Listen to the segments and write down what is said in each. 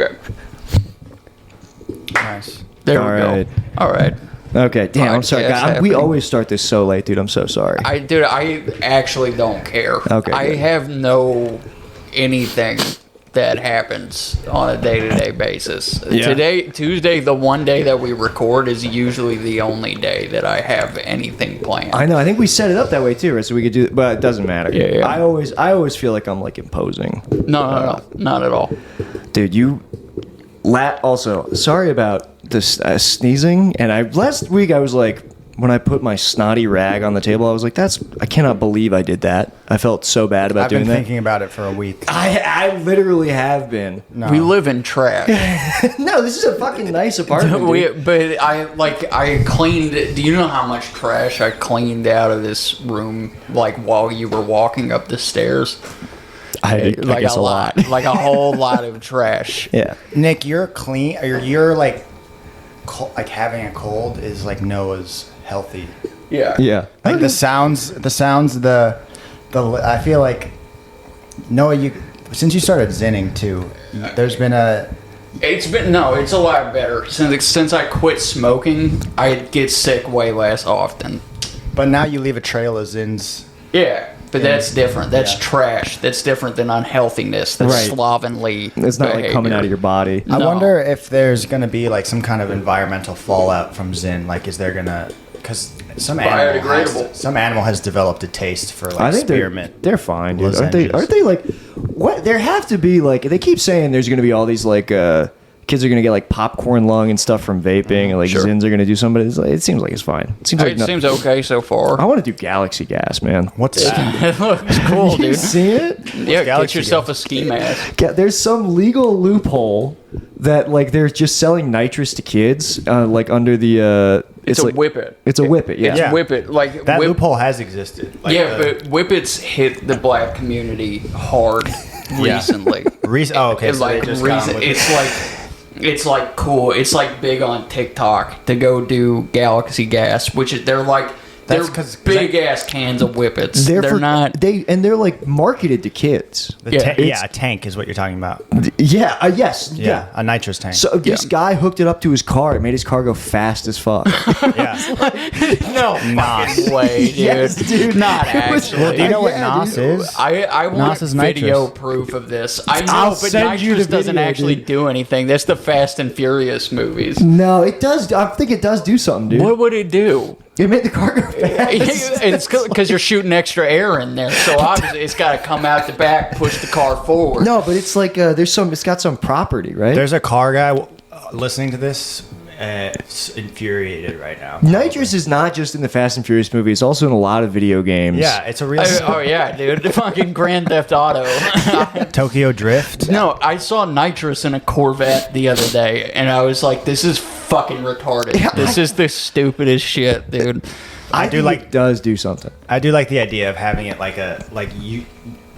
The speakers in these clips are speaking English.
Okay. Nice. There All we right. go. All right. Okay, damn, I'm sorry. Podcast God, we happening. always start this so late, dude. I'm so sorry. I actually don't care. Okay, I good. have no anything that happens on a day-to-day basis. Yeah. Tuesday, the one day that we record, is usually the only day that I have anything planned. I know. I think we set it up that way too, right? So we could do, but it doesn't matter. Yeah. I always feel like I'm like imposing. No, not at all. Dude, also, sorry about this sneezing. And last week I was like, when I put my snotty rag on the table, I was like, I cannot believe I did that. I felt so bad about I've doing been that. thinking about it for a week. I literally have been. No. We live in trash. No, this is a fucking nice apartment. dude. But I cleaned. Do you know how much trash I cleaned out of this room? Like while you were walking up the stairs, I like guess a lot, like a whole lot of trash. Yeah. Nick, you're clean. Or you're like having a cold is like Noah's healthy. Yeah. Yeah. Like the sounds. I feel like Noah, since you started zenning too, there's been It's a lot better since I quit smoking. I get sick way less often. but now you leave a trail of zins. Yeah, but that's different. That's Yeah. trash. That's different than unhealthiness. That's Right. slovenly. It's not like behavior. coming out of your body. I No. wonder if there's gonna be like some kind of environmental fallout from Zen. Like, is there gonna? Because some Biodegradable. animal has developed a taste for like I think spearmint. they're fine, dude. Lozenges. Aren't they like what? There have to be like they keep saying there's going to be all these like kids are going to get like popcorn lung and stuff from vaping, and like Sure. Zins are going to do something. It seems like it's fine. It seems like It seems okay so far. I want to do Galaxy Gas, man. What's that? It looks cool, You dude. see it? Yeah, get Galaxy yourself a ski mask. There's some legal loophole that like they're just selling nitrous to kids, like under the. It's a like, whippet. It's a whippet. Yeah. It's Yeah. whippet. Like That whip, loophole has existed. Like yeah, but whippets hit the black community hard recently. Oh, okay. It's So they like just got on with it. it's like cool. It's like big on TikTok to go do Galaxy Gas, they're like That's they're 'cause big ass cans of whippets. They're for, not. they're like marketed to kids. Yeah. A tank is what you're talking about. Yeah. Yes. Yeah, a nitrous tank. So this guy hooked it up to his car. It made his car go fast as fuck. yeah. No fucking way, dude. Yes, dude. Not It was- actually. Well, do you know what Yeah, NOS dude. is? I want NOS is video nitrous. proof of this. I know, I'll but send you nitrous the doesn't video, actually dude. do anything. That's the Fast and Furious movies. No, it does. I think it does do something, dude. What would it do? It made the car go fast. It's because you're shooting extra air in there, so obviously it's got to come out the back, push the car forward. No, but it's like it's got some property, right? There's a car guy listening to this. It's infuriated right now. Nitrous is not just in the Fast and Furious movie. It's also in a lot of video games. Yeah, it's a real Oh yeah, dude, the fucking Grand Theft Auto. Tokyo Drift. No, I saw nitrous in a Corvette the other day, and I was like, "This is fucking retarded. This is the stupidest shit, dude." I do do like- it does do something. I do like the idea of having it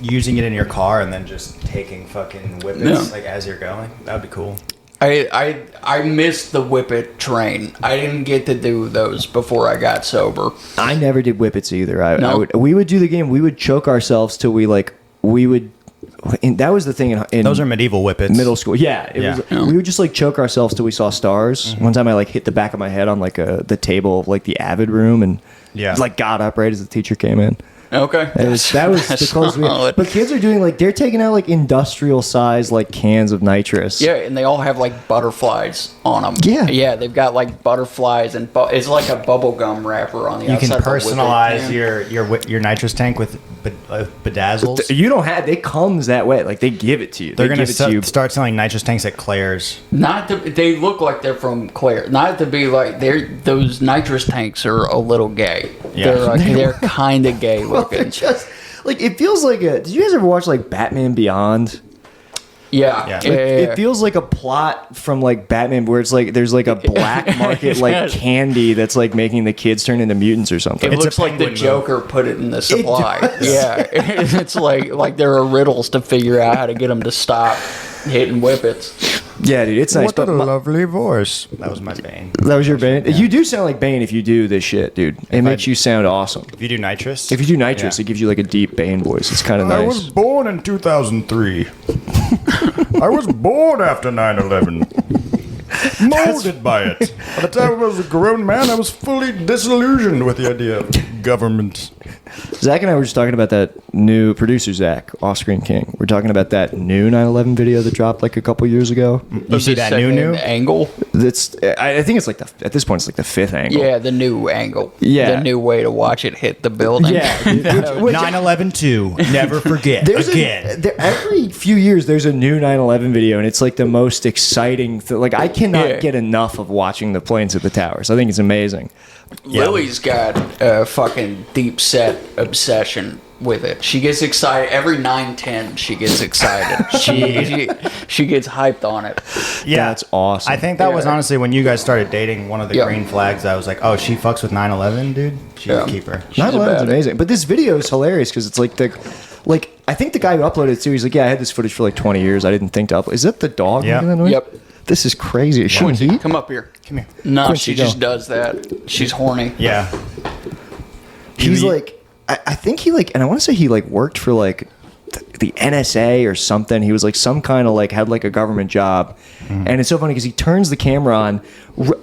using it in your car and then just taking fucking whippets Yeah. like as you're going. That would be cool. I missed the whippet train. I didn't get to do those before I got sober. I never did whippets either. No. We would do the game. We would choke ourselves till we would. And that was the thing in Those are medieval whippets. middle school. Yeah, Yeah. we would just like choke ourselves till we saw stars. One time I like hit the back of my head on like the table of like the Avid room and Yeah. like got up right as the teacher came in. Okay, That was the closest we Solid. But kids are doing like they're taking out like industrial size like cans of nitrous. Yeah, and they all have like butterflies on them. Yeah. yeah, they've got like butterflies and it's like a bubble gum wrapper on the You can outside. of the whippet personalize can. your nitrous tank with bedazzles. You don't have it comes that way. Like they give it to you. They're They gonna give it to you. start selling nitrous tanks at Claire's. Not to, they look like they're from Claire. Not to be like those nitrous tanks are a little gay. Yeah. They're kind of gay Well, they're looking. just like it feels like a. Did you guys ever watch like Batman Beyond? Yeah, Yeah. yeah, It feels like a plot from like Batman where it's like there's like a black market like Yes. candy that's like making the kids turn into mutants or something. It It's a looks like the penguin Joker put it in the supply. does. Yeah, it's like there are riddles to figure out how to get them to stop hitting whippets. Yeah, dude, it's nice. But lovely voice. That was my Bane. that was your Bane. You do sound like Bane if you do this shit, dude. It makes you sound awesome. If you do nitrous. If you do nitrous, Yeah. it gives you like a deep Bane voice. It's kind of nice. born in 2003. I was born after 9/11. Molded by it. By the time I was a grown man, I was fully disillusioned with the idea of government. Zach and I were just talking about that new producer, Zach, Off-Screen King. We're talking about that new 9/11 video that dropped like a couple years ago. You see that new? angle? That's I think it's like at this point it's like the 5th angle. Yeah, the new angle. Yeah. The new way to watch it hit the building. Yeah. 9/11-2. Never forget. Every few years there's a new 9/11 video, and it's like the most exciting like I cannot get enough of watching the planes at the towers. I think it's amazing. Lily's got a fucking deep set obsession with it. She gets excited every 9/10. She gets excited. she gets hyped on it. Yeah, that's awesome. I think that was Yeah. honestly when you guys started dating. One of the Yeah. green flags. I was like, oh, she fucks with 9/11, dude. She's Yeah. a keeper. 9/11 is about it. amazing, but this video is hilarious because it's like I think the guy who uploaded it too. He's like, yeah, I had this footage for like 20 years. I didn't think to upload. Is that the dog? Yeah. making that noise? Yep. This is crazy. Is she in heat? Come up here. Come here. No, Quincy, she just go. does that. She's horny. Yeah. He's You- like, I think he like, and I want to say he like worked for like the NSA or something. He was like some kind of like had like a government job, and it's so funny because he turns the camera on,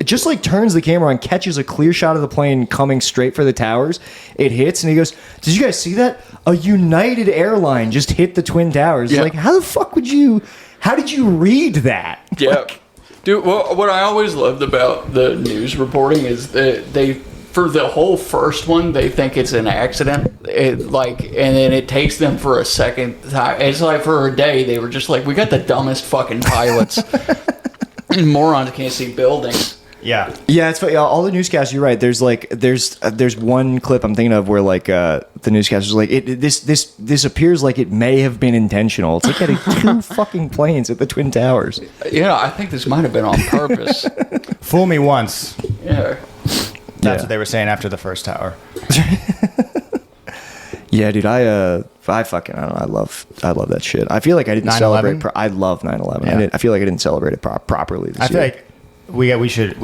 just like turns the camera on, catches a clear shot of the plane coming straight for the towers. It hits, and he goes, "Did you guys see that? A United airline just hit the Twin Towers." Yeah. Like, how the fuck would you? How did you read that? Yeah. Dude, well, what I always loved about the news reporting is that they, for the whole first one, they think it's an accident. And then it takes them for a second time. It's like for a day, they were just like, we got the dumbest fucking pilots. And morons can't see buildings. Yeah. Yeah, it's funny. All the newscasts. You're right. There's one clip I'm thinking of where like the newscaster's like this appears like it may have been intentional. It's like getting 2 fucking planes at the Twin Towers. Yeah, I think this might have been on purpose. Fool me once. Yeah. That's what they were saying after the first tower. Yeah, dude. I fucking I don't know. I love that shit. I feel like I didn't 9/11? celebrate. I love 9/11. Yeah. I feel like I didn't celebrate it properly this I feel year. like we should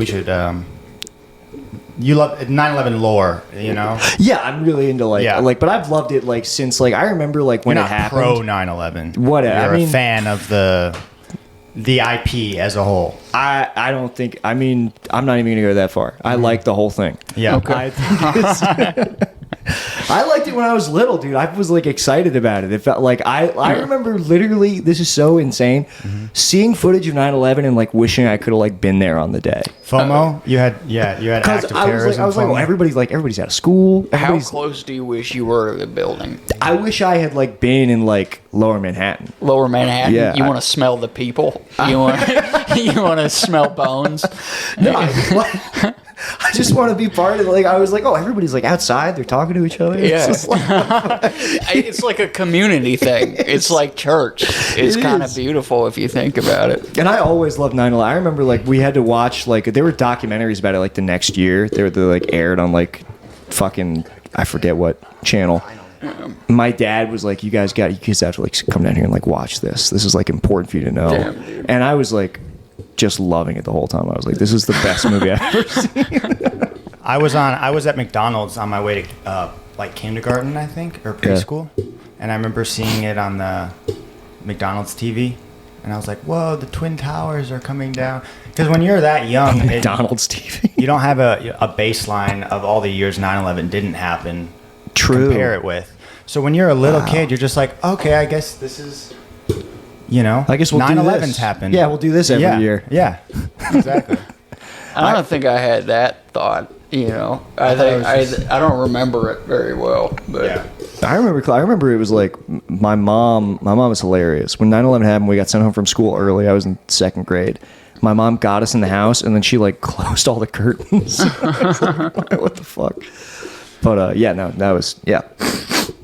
you love 9/11 lore, you know? Yeah, I'm really into like but I've loved it like since like I remember like when You're it not happened. pro 9/11. Whatever. You're I mean- a fan of the IP as a whole. I don't think. I mean, I'm not even gonna go that far. I like the whole thing. Yeah. Okay. I think it's- I liked it when I was little, dude. I was like excited about it. It felt like I remember literally. This is so insane. Seeing footage of 9/11 and like wishing I could have like been there on the day. FOMO? You had Because active I was terrorism. like, well, FOMO? everybody's out of school. How Everybody's- close do you wish you were to the building? I wish I had like been in like Lower Manhattan. Lower Manhattan. Yeah, You I- want to smell the people. You want you want to smell bones. No, I just want to be part of. Like I was like, oh, everybody's like outside. They're talking to each other. It's Yeah. just like- It's like a community thing. It's like church. It's It kind of is. beautiful if you think about it. And I always loved 9/11. I remember like we had to watch like there were documentaries about it like the next year. They like aired on like fucking I forget what channel. My dad was like, you guys have to like come down here and like watch this. This is like important for you to know. Damn, dude. And I was like just loving it the whole time. I was like, this is the best movie I've ever seen. I was at McDonald's on my way to like kindergarten, I think, or preschool, and I remember seeing it on the McDonald's TV, and I was like, "Whoa, the Twin Towers are coming down!" Because when you're that young, McDonald's TV. you don't have a baseline of all the years 9/11 didn't happen. True. Compare it with. So when you're a little kid, you're just like, okay, I guess this is, I guess we'll do 9/11's this. happened. Yeah, we'll do this every yeah. year. Yeah, exactly. I don't think I had that thought. You know, I thought it think was I don't remember it very well. But Yeah. I remember it was like my mom was hilarious. When 9/11 happened, we got sent home from school early. I was in 2nd grade. My mom got us in the house and then she like closed all the curtains. I was like, what the fuck? But yeah, no, that was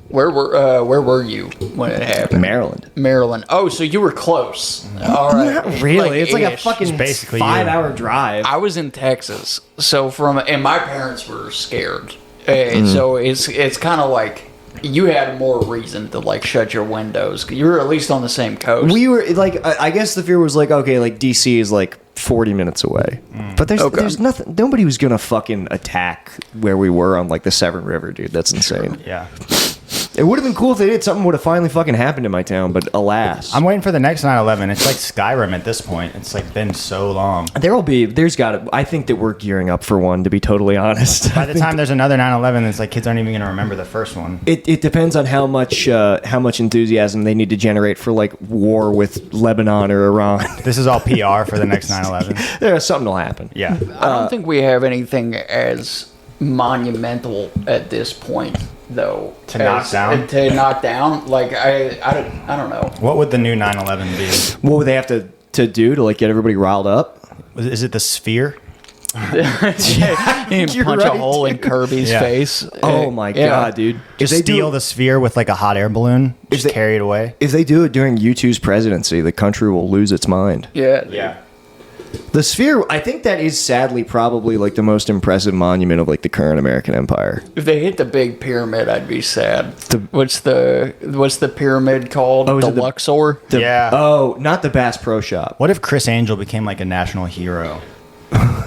where were you when it happened? Maryland. Maryland. Oh, so you were close. All right. Not really. It's like a ish. fucking It's basically 5-hour drive. I was in Texas, so and my parents were scared. So it's kind of like you had more reason to like shut your windows. You were at least on the same coast. We were like, I guess the fear was like, okay, like DC is like 40 minutes away, but there's nothing. Nobody was gonna fucking attack where we were on like the Severn River, dude. That's insane. Yeah. It would have been cool if they did. Something would have finally fucking happened in my town, but alas. I'm waiting for the next 9/11. It's like Skyrim at this point. It's like been so long. I think that we're gearing up for one, to be totally honest. By the time there's another 9/11, it's like kids aren't even going to remember the first one. It depends on how much enthusiasm they need to generate for like war with Lebanon or Iran. This is all PR for the next 9/11. Something will happen. Yeah. I don't think we have anything as monumental at this point, though. To knock down? To knock down? Like, I don't know. What would the new 9/11 be? What would they have to do to like get everybody riled up? Is it the sphere? You You're punch a right, hole in Kirby's Yeah. face. Oh my god, dude! Just steal the sphere with like a hot air balloon. Just they- carry it away. If they do it during U2's presidency, the country will lose its mind. Yeah. The Sphere, I think that is sadly probably like the most impressive monument of like the current American empire. If they hit the big pyramid, I'd be sad. The- What's the pyramid called? Oh, is The it the- Luxor? Yeah. Oh, not the Bass Pro Shop. What if Chris Angel became like a national hero?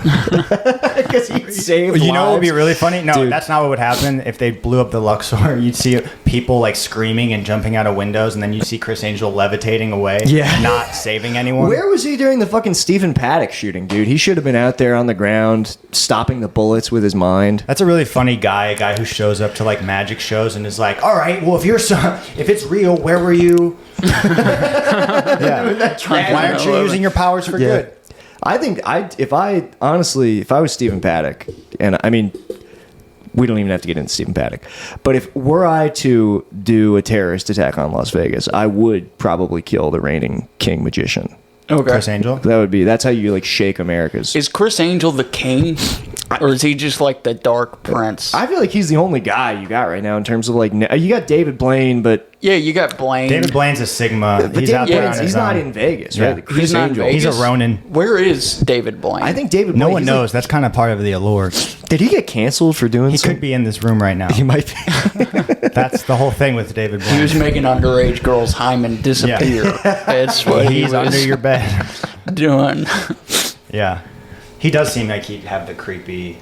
Because he saved You know what would be lives. really funny? No, Dude. that's not what would happen. If they blew up the Luxor, you'd see people like screaming and jumping out of windows, and then you'd see Chris Angel levitating away, Yeah. not saving anyone. Where was he during the fucking Stephen Paddock shooting, dude? He should have been out there on the ground, stopping the bullets with his mind. That's a really funny guy, a guy who shows up to like magic shows and is like, "All right, well, if it's real, where were you? Yeah. Why aren't you using your powers for good?" I think if I was Stephen Paddock, and I mean, we don't even have to get into Stephen Paddock, but if were I to do a terrorist attack on Las Vegas, I would probably kill the reigning king magician. Okay. Chris Angel. That's how you like shake America's. Is Chris Angel the king? Or is he just like the Dark Prince? I feel like he's the only guy you got right now in terms of like you got David Blaine, but Yeah, you got Blaine. David Blaine's a Sigma. He's out there on his he's not own. in Vegas, Yeah. right? Chris He's not in Angel. Vegas. He's a Ronin. Where is David Blaine? I think David. No Blaine, one he's knows. That's kind of part of the allure. Like, did he get canceled for doing? He could be in this room right now. He might be. That's the whole thing with David he was Blaine. making underage girls' hymen disappear. That's what He's he was under your bed. doing. Yeah. He does seem like he'd have the creepy...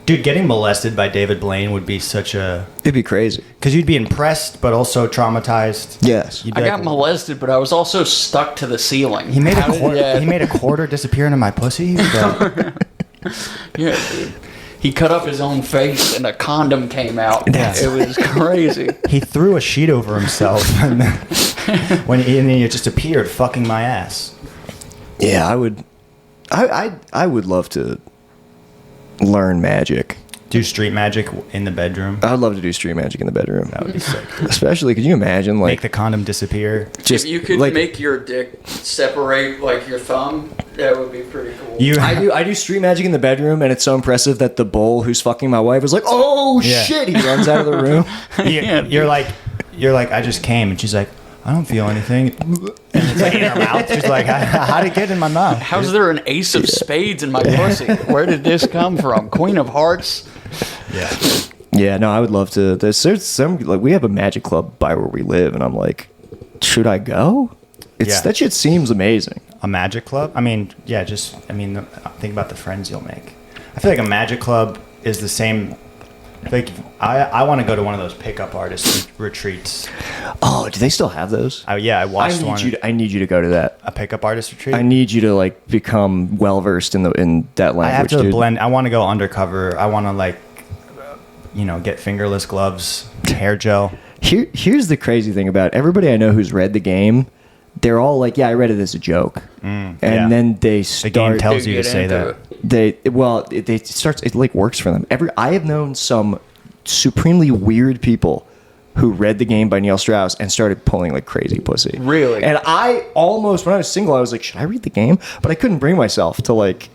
Dude, getting molested by David Blaine would be such a... It'd be crazy. Because you'd be impressed, but also traumatized. Yes. You'd be I got like, molested, but I was also stuck to the ceiling. He made How a did- quarter. yeah. He made a quarter disappear into my pussy. But Yeah, dude. He cut up his own face and a condom came out. That's- It was crazy. he threw a sheet over himself, and then, and he just appeared, fucking my ass. Yeah, I would. I would love to learn magic. Do street magic in the bedroom. I'd love to do street magic in the bedroom. That would be sick. Especially, could you imagine Make like the condom disappear. just If you could like make your dick separate like your thumb, that would be pretty cool. You. I do street magic in the bedroom, and it's so impressive that the bull who's fucking my wife is like, "Oh Yeah. shit!" He runs out of the room. You're like, I just came, and she's like, I don't feel anything. And it's like in her mouth. She's like, how'd it get in my mouth? How's there an ace of spades in my pussy? Where did this come from? Queen of hearts? Yeah. Yeah, no, I would love to. There's some like we have a magic club by where we live, and I'm like, should I go? Yeah. That shit seems amazing. A magic club? I mean, yeah, think about the friends you'll make. I feel like a magic club is the same. Like, I want to go to one of those pickup artist retreats. Oh, do they still have those? I watched one. I need you to go to that. A pickup artist retreat? I need you to like become well versed in that I language. have to dude. blend. I want to go undercover. I want to get fingerless gloves, hair gel. Here's the crazy thing about everybody I know who's read the game. They're all like, "Yeah, I read it as a joke," and yeah. then they The start. game tells to you to get say into that. it. It starts. It like works for them. I have known some supremely weird people who read the game by Neil Strauss and started pulling like crazy pussy. Really? And I almost, when I was single, I was like, should I read the game? But I couldn't bring myself to like.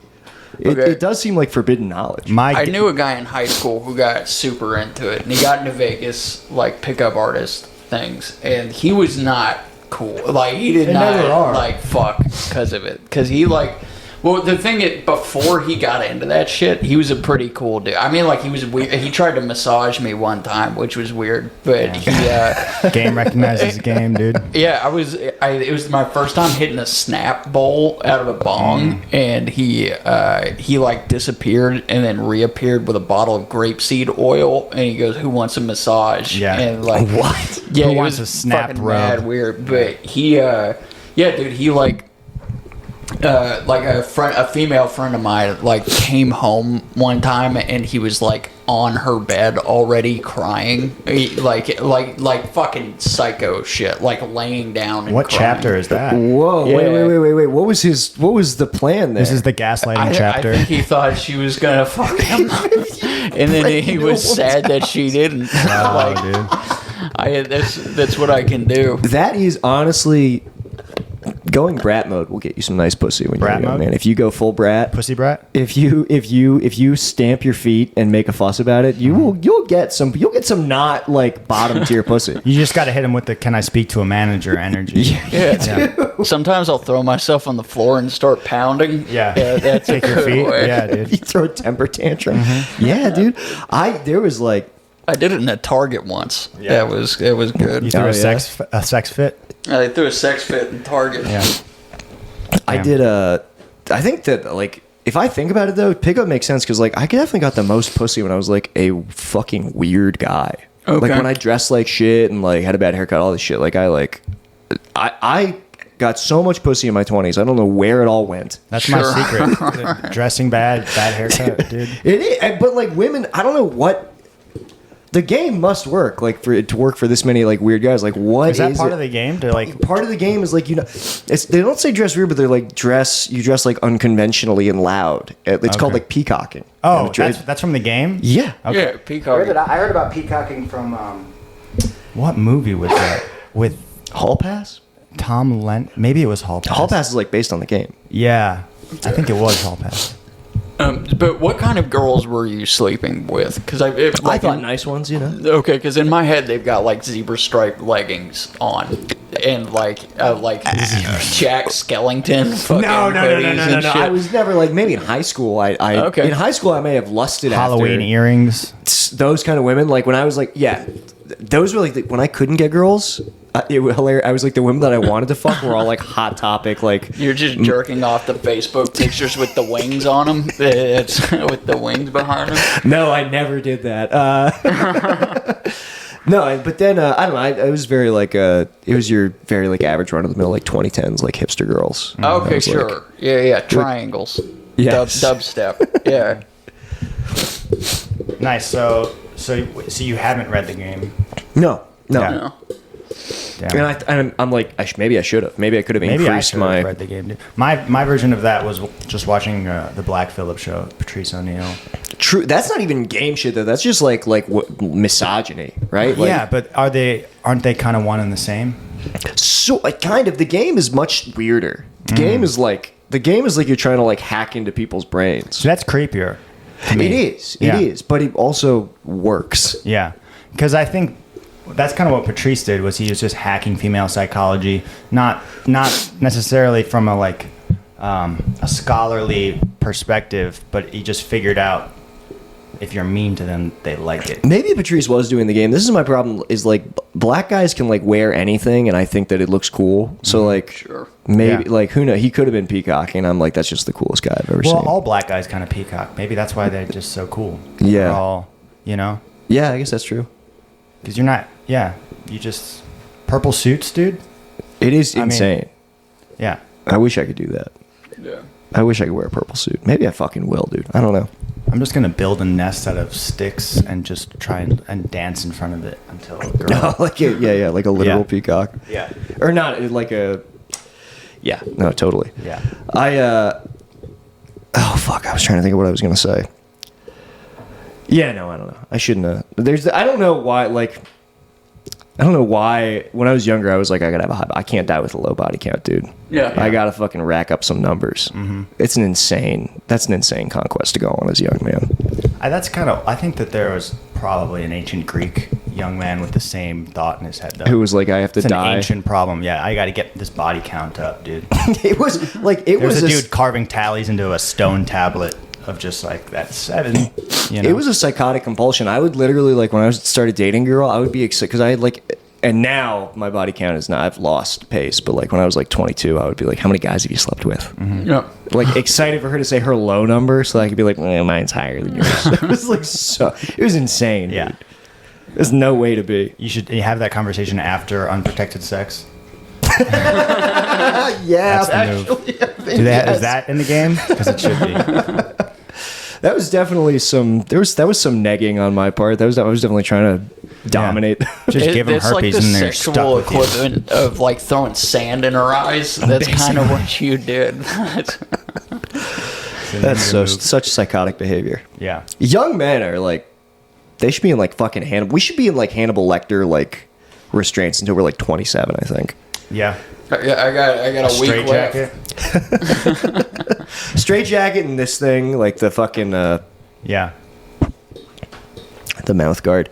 Okay. It does seem like forbidden knowledge. I knew a guy in high school who got super into it, and he got into Vegas like pickup artist things, and he was not cool. Like he did They not never are. like fuck because of it. Because he like Well, the thing is, before he got into that shit, he was a pretty cool dude. I mean, like, he was weird. He tried to massage me one time, which was weird. But Game recognizes game, dude. yeah, it was my first time hitting a snap bowl out of a bong, and he like disappeared and then reappeared with a bottle of grapeseed oil, and he goes, "Who wants a massage?" Yeah. And like, What? Yeah, Who it wants was a snap fucking rub? mad weird. But he, yeah, dude, he like a female friend of mine like came home one time and he was like on her bed already crying, like fucking psycho shit, like laying down and What crying. chapter is that? Whoa! Yeah. Wait! What was the plan there? This is the gaslighting I chapter. think he thought she was gonna fuck him, and then he was sad that she didn't. Oh, Like, dude. that's what I can do. That is honestly going brat mode will get you some nice pussy when Brat you're young, mode? man. If you go full brat, Pussy brat? if you stamp your feet and make a fuss about it, you'll get some not like bottom tier pussy. You just got to hit him with the "Can I speak to a manager?" energy. Yeah. Sometimes I'll throw myself on the floor and start pounding. Yeah. That's a Take your good feet. way. Yeah, You dude. throw a temper tantrum. Yeah, dude. There was like I did it in a Target once. Yeah. It was good. You threw Oh, a yeah? sex fit. I threw a sex fit in Target. Yeah. I Damn. did I think that like if I think about it though, pickup makes sense because like I definitely got the most pussy when I was like a fucking weird guy. Okay. Like when I dressed like shit and like had a bad haircut, all this shit. Like I got so much pussy in my 20s. I don't know where it all went. That's Sure. my secret. Dressing bad haircut, dude. It is, but like women, I don't know what. The game must work, like for it to work for this many like weird guys. Like, what Is that part it? of the game? To like, Part of the game is like they don't say dress weird, but they're like you dress like unconventionally and loud. It's called Okay. like peacocking. oh, And that's from the game. yeah. Okay. Yeah, peacock. I heard about peacocking from what movie was that with Hall Pass. Tom Lent? Maybe it was Hall Pass. Hall Pass is like based on the game. Yeah, I think it was Hall Pass. But what kind of girls were you sleeping with? Because I thought nice ones, you know. Okay, because in my head they've got like zebra striped leggings on, and like Jack Skellington. Fucking hoodies and shit. I was never like maybe in high school. Okay. In high school I may have lusted Halloween after earrings. those kind of women. Like when I was like those were like when I couldn't get girls. It was hilarious. I was like the women that I wanted to fuck were all like Hot Topic, like You're just jerking off the Facebook pictures with the wings on them. It's with the wings behind them. No, I never did that. No, but then I don't know. It was very like it was your very like average run of the mill like 2010s like hipster girls. I Okay, was like- sure. Yeah. Triangles. Yes. Dubstep. Yeah. Nice. So you haven't read the game. No. Yeah. No. Damn. And I'm like maybe I should have. Maybe I could have Maybe I increased should my. have read the game. Dude. My version of that was just watching the Black Phillip show. Patrice O'Neill. True. That's not even game shit though. That's just like what misogyny, right? Like, yeah, but aren't they kind of one and the same? So kind of the game is much weirder. The game is like you're trying to like hack into people's brains. So that's creepier. To me. It is. Yeah. It is. But it also works. Yeah, because I think that's kind of what Patrice did. Was he was just hacking female psychology, not necessarily from a scholarly perspective, but he just figured out if you're mean to them, they like it. Maybe Patrice was doing the game. This is my problem. Is like black guys can like wear anything, and I think that it looks cool. So like, Sure. maybe Yeah. like who knows? He could have been peacocking. I'm like, that's just the coolest guy I've ever Well, seen. all black guys kind of peacock. Maybe that's why they're just so cool. Yeah. They're all, yeah, Yeah, I guess that's true. because you're not. Yeah, you just purple suits, dude. It is I mean- insane. Yeah. I wish I could do that. Yeah. I wish I could wear a purple suit. Maybe I fucking will, dude. I don't know. I'm just gonna build a nest out of sticks and just try and dance in front of it until a girl. like like a literal Yeah. peacock. Yeah. Or not like a. Yeah, no, totally. Yeah. Oh fuck! I was trying to think of what I was gonna say. Yeah, no, I don't know. I shouldn't have. I don't know why. Like, I don't know why. When I was younger, I was like, I gotta have a high. I can't die with a low body count, dude. Yeah. I gotta fucking rack up some numbers. Mm-hmm. That's an insane conquest to go on as a young man. I think that there was probably an ancient Greek, young man with the same thought in his head, though. Who was like, I have to It's an die. ancient problem. Yeah, I got to get this body count up, dude. It was like it There's was a a dude carving tallies into a stone tablet of just like that 7. You know? It was a psychotic compulsion. I would literally like when I started dating a girl, I would be excited because I had like, and now my body count is not. I've lost pace, but like when I was like 22, I would be like, how many guys have you slept with? Yeah. Like excited for her to say her low number, so I could be like, mine's higher than yours. It was like so. It was insane. Yeah. Dude. There's no way to be. You should have that conversation after unprotected sex. Yeah, That's the move. actually, I think Is yes. that in the game? Because it should be. That was definitely some. That was some negging on my part. I was definitely trying to dominate. Just give them That's like herpes the and they're stuck sexual with you. equivalent of like throwing sand in her eyes. That's kind of what you did. That's such psychotic behavior. Yeah. Young men are like, they should be in like fucking Hannibal. We should be in like Hannibal Lecter like restraints until we're like 27, I think. Yeah. I got a week Straight left. jacket. Straight jacket and this thing, like the fucking Yeah. the mouth guard.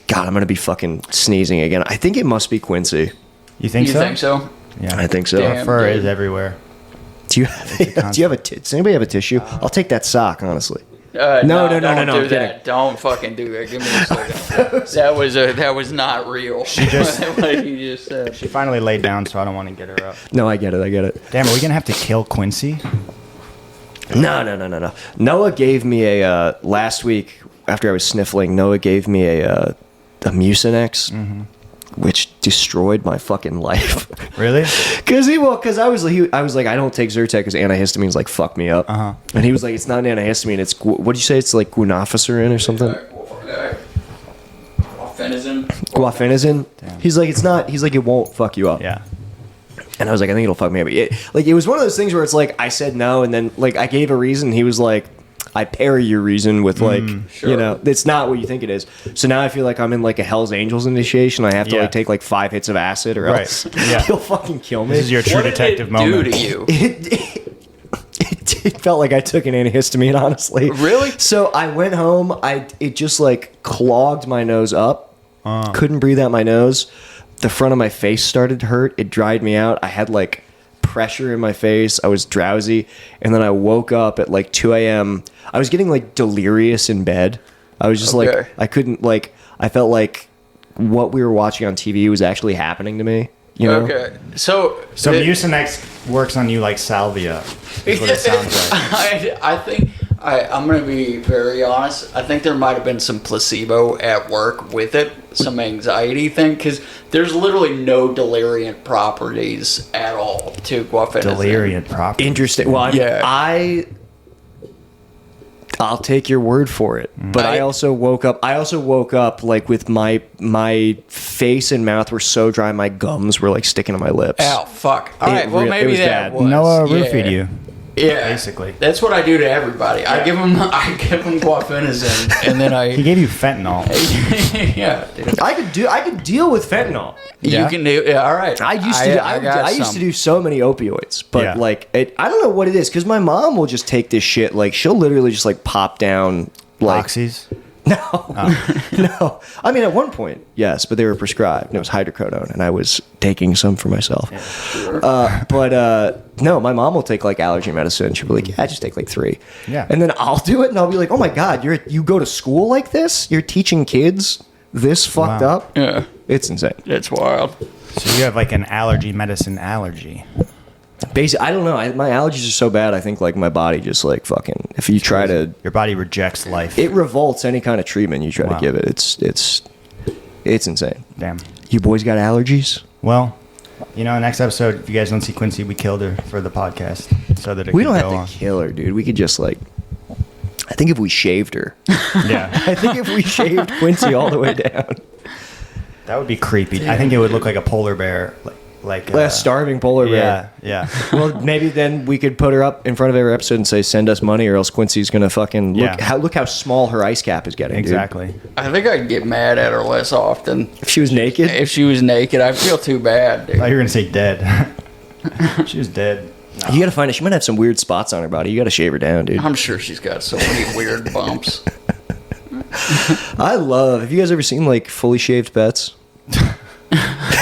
God, I'm gonna be fucking sneezing again. I think it must be Quincy. You think You so? think so? Yeah. I think so. Damn. Fur dude. is everywhere. Do you have does anybody have a tissue? I'll take that sock, honestly. No, No, don't I'm do kidding. that. Don't fucking do that. Give me a second. that was not real. She just- what you just said. She finally laid down, so I don't want to get her up. No, I get it. Damn, are we gonna have to kill Quincy? No. Noah gave me a last week after I was sniffling. Noah gave me a Mucinex, which destroyed my fucking life. Really? Because I was like, I don't take Zyrtec because antihistamines like fuck me up. Uh-huh. And he was like, it's not an antihistamine. It's what'd you say? It's like guanfacine or something. Guafenazine. Guafenazine. He's like, it's not. He's like, it won't fuck you up. Yeah. And I was like, I think it'll fuck me up. It was one of those things where it's like I said no, and then like I gave a reason. He was like, I parry your reason with like, Sure. you know, it's not what you think it is. So now I feel like I'm in like a Hell's Angels initiation. I have to Yeah. like take like 5 hits of acid or Right. else Yeah. he'll fucking kill me. This is your true What did detective it moment. do to you? It felt like I took an antihistamine, honestly. Really? So I went home. It just like clogged my nose up. Couldn't breathe out my nose. The front of my face started to hurt. It dried me out. I had like pressure in my face. I was drowsy. And then I woke up at like 2 a.m. I was getting like delirious in bed. I was just Okay. like, I couldn't like, I felt like what we were watching on TV was actually happening to me. You know? Okay. So Mucinex works on you like salvia. Is what it sounds like. I think I'm going to be very honest. I think there might have been some placebo at work with it, some anxiety thing, because there's literally no deliriant properties at all to guafenazine. Deliriant property. Interesting. Well, I mean, Yeah. I'll take your word for it. But I also woke up like with my face and mouth were so dry, my gums were like sticking to my lips. Oh fuck! All right, well it maybe was that bad. was Noah yeah. roofied you. Yeah, basically. That's what I do to everybody. I give them guafenazine, and then He gave you fentanyl. yeah, dude. I could deal with fentanyl. Yeah. You can do. Yeah, all right. I used to do so many opioids, but Yeah. like I don't know what it is because my mom will just take this shit. Like she'll literally just like pop down like Oxys. no. I mean, at one point, yes, but they were prescribed. And it was hydrocodone, and I was taking some for myself. But no, my mom will take like allergy medicine. She'll be like, "Yeah, just take like 3." Yeah. and then I'll do it, and I'll be like, "Oh my god, you go to school like this? You're teaching kids this fucked Wow. up? Yeah, It's insane." it's wild. So you have like an allergy medicine allergy. Basically, I don't know. My allergies are so bad. I think like my body just like fucking. If you try to, Your body rejects life. it revolts any kind of treatment you try Wow. to give it. It's insane. Damn. You boys got allergies? Well, next episode, if you guys don't see Quincy, we killed her for the podcast so that it We could don't go have on. to kill her, dude. We could just like. I think if we shaved her, Yeah, I think if we shaved Quincy all the way down, that would be creepy. I think it would look like a polar bear, like a starving polar bear. Yeah. Well, maybe then we could put her up in front of every episode and say, "Send us money, or else Quincy's gonna fucking Yeah. look how small her ice cap is getting." dude." Exactly. I think I'd get mad at her less often. If she was naked, If she was naked, I feel too bad, dude. I thought you were gonna say dead. She was dead. you gotta find it. She might have some weird spots on her body. You gotta shave her down, dude. I'm sure she's got so many weird bumps. I love. Have you guys ever seen like fully shaved pets?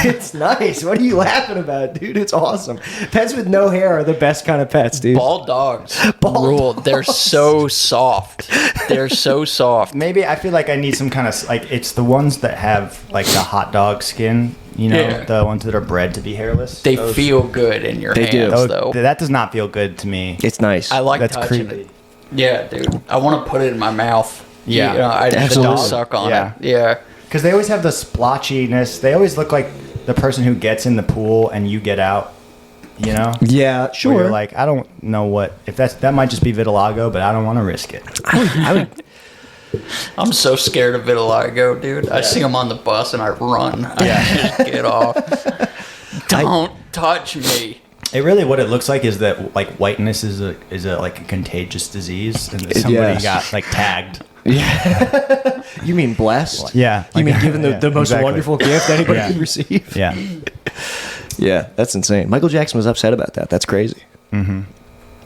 It's nice. What are you laughing about, dude? It's awesome. Pets with no hair are the best kind of pets, dude. Bald dogs Bald rule. They're so soft. They're so soft. Maybe I feel like I need some kind of like it's the ones that have like the hot dog skin, you know, Yeah. the ones that are bred to be hairless. They Those- feel good in your They do. hands, though. That does not feel good to me. It's nice. I like That's touching creepy. it. Yeah, dude. I want to put it in my mouth. Yeah. You know, I just Absolutely. suck on Yeah. it. Yeah. Because they always have the splotchiness. They always look like the person who gets in the pool and you get out. You know? yeah, Where sure. you're like, I don't know what if that might just be vitiligo, but I don't want to risk it. I would, I'm so scared of vitiligo, dude. I see them on the bus and I run. I just get off. Don't touch me. It really what it looks like is that like whiteness is a like a contagious disease and that somebody Yes. got like tagged. you mean blessed? Yeah. You mean given the, yeah, the most exactly. wonderful gift anybody Yeah. could receive? Yeah. Yeah, that's insane. Michael Jackson was upset about that. That's crazy.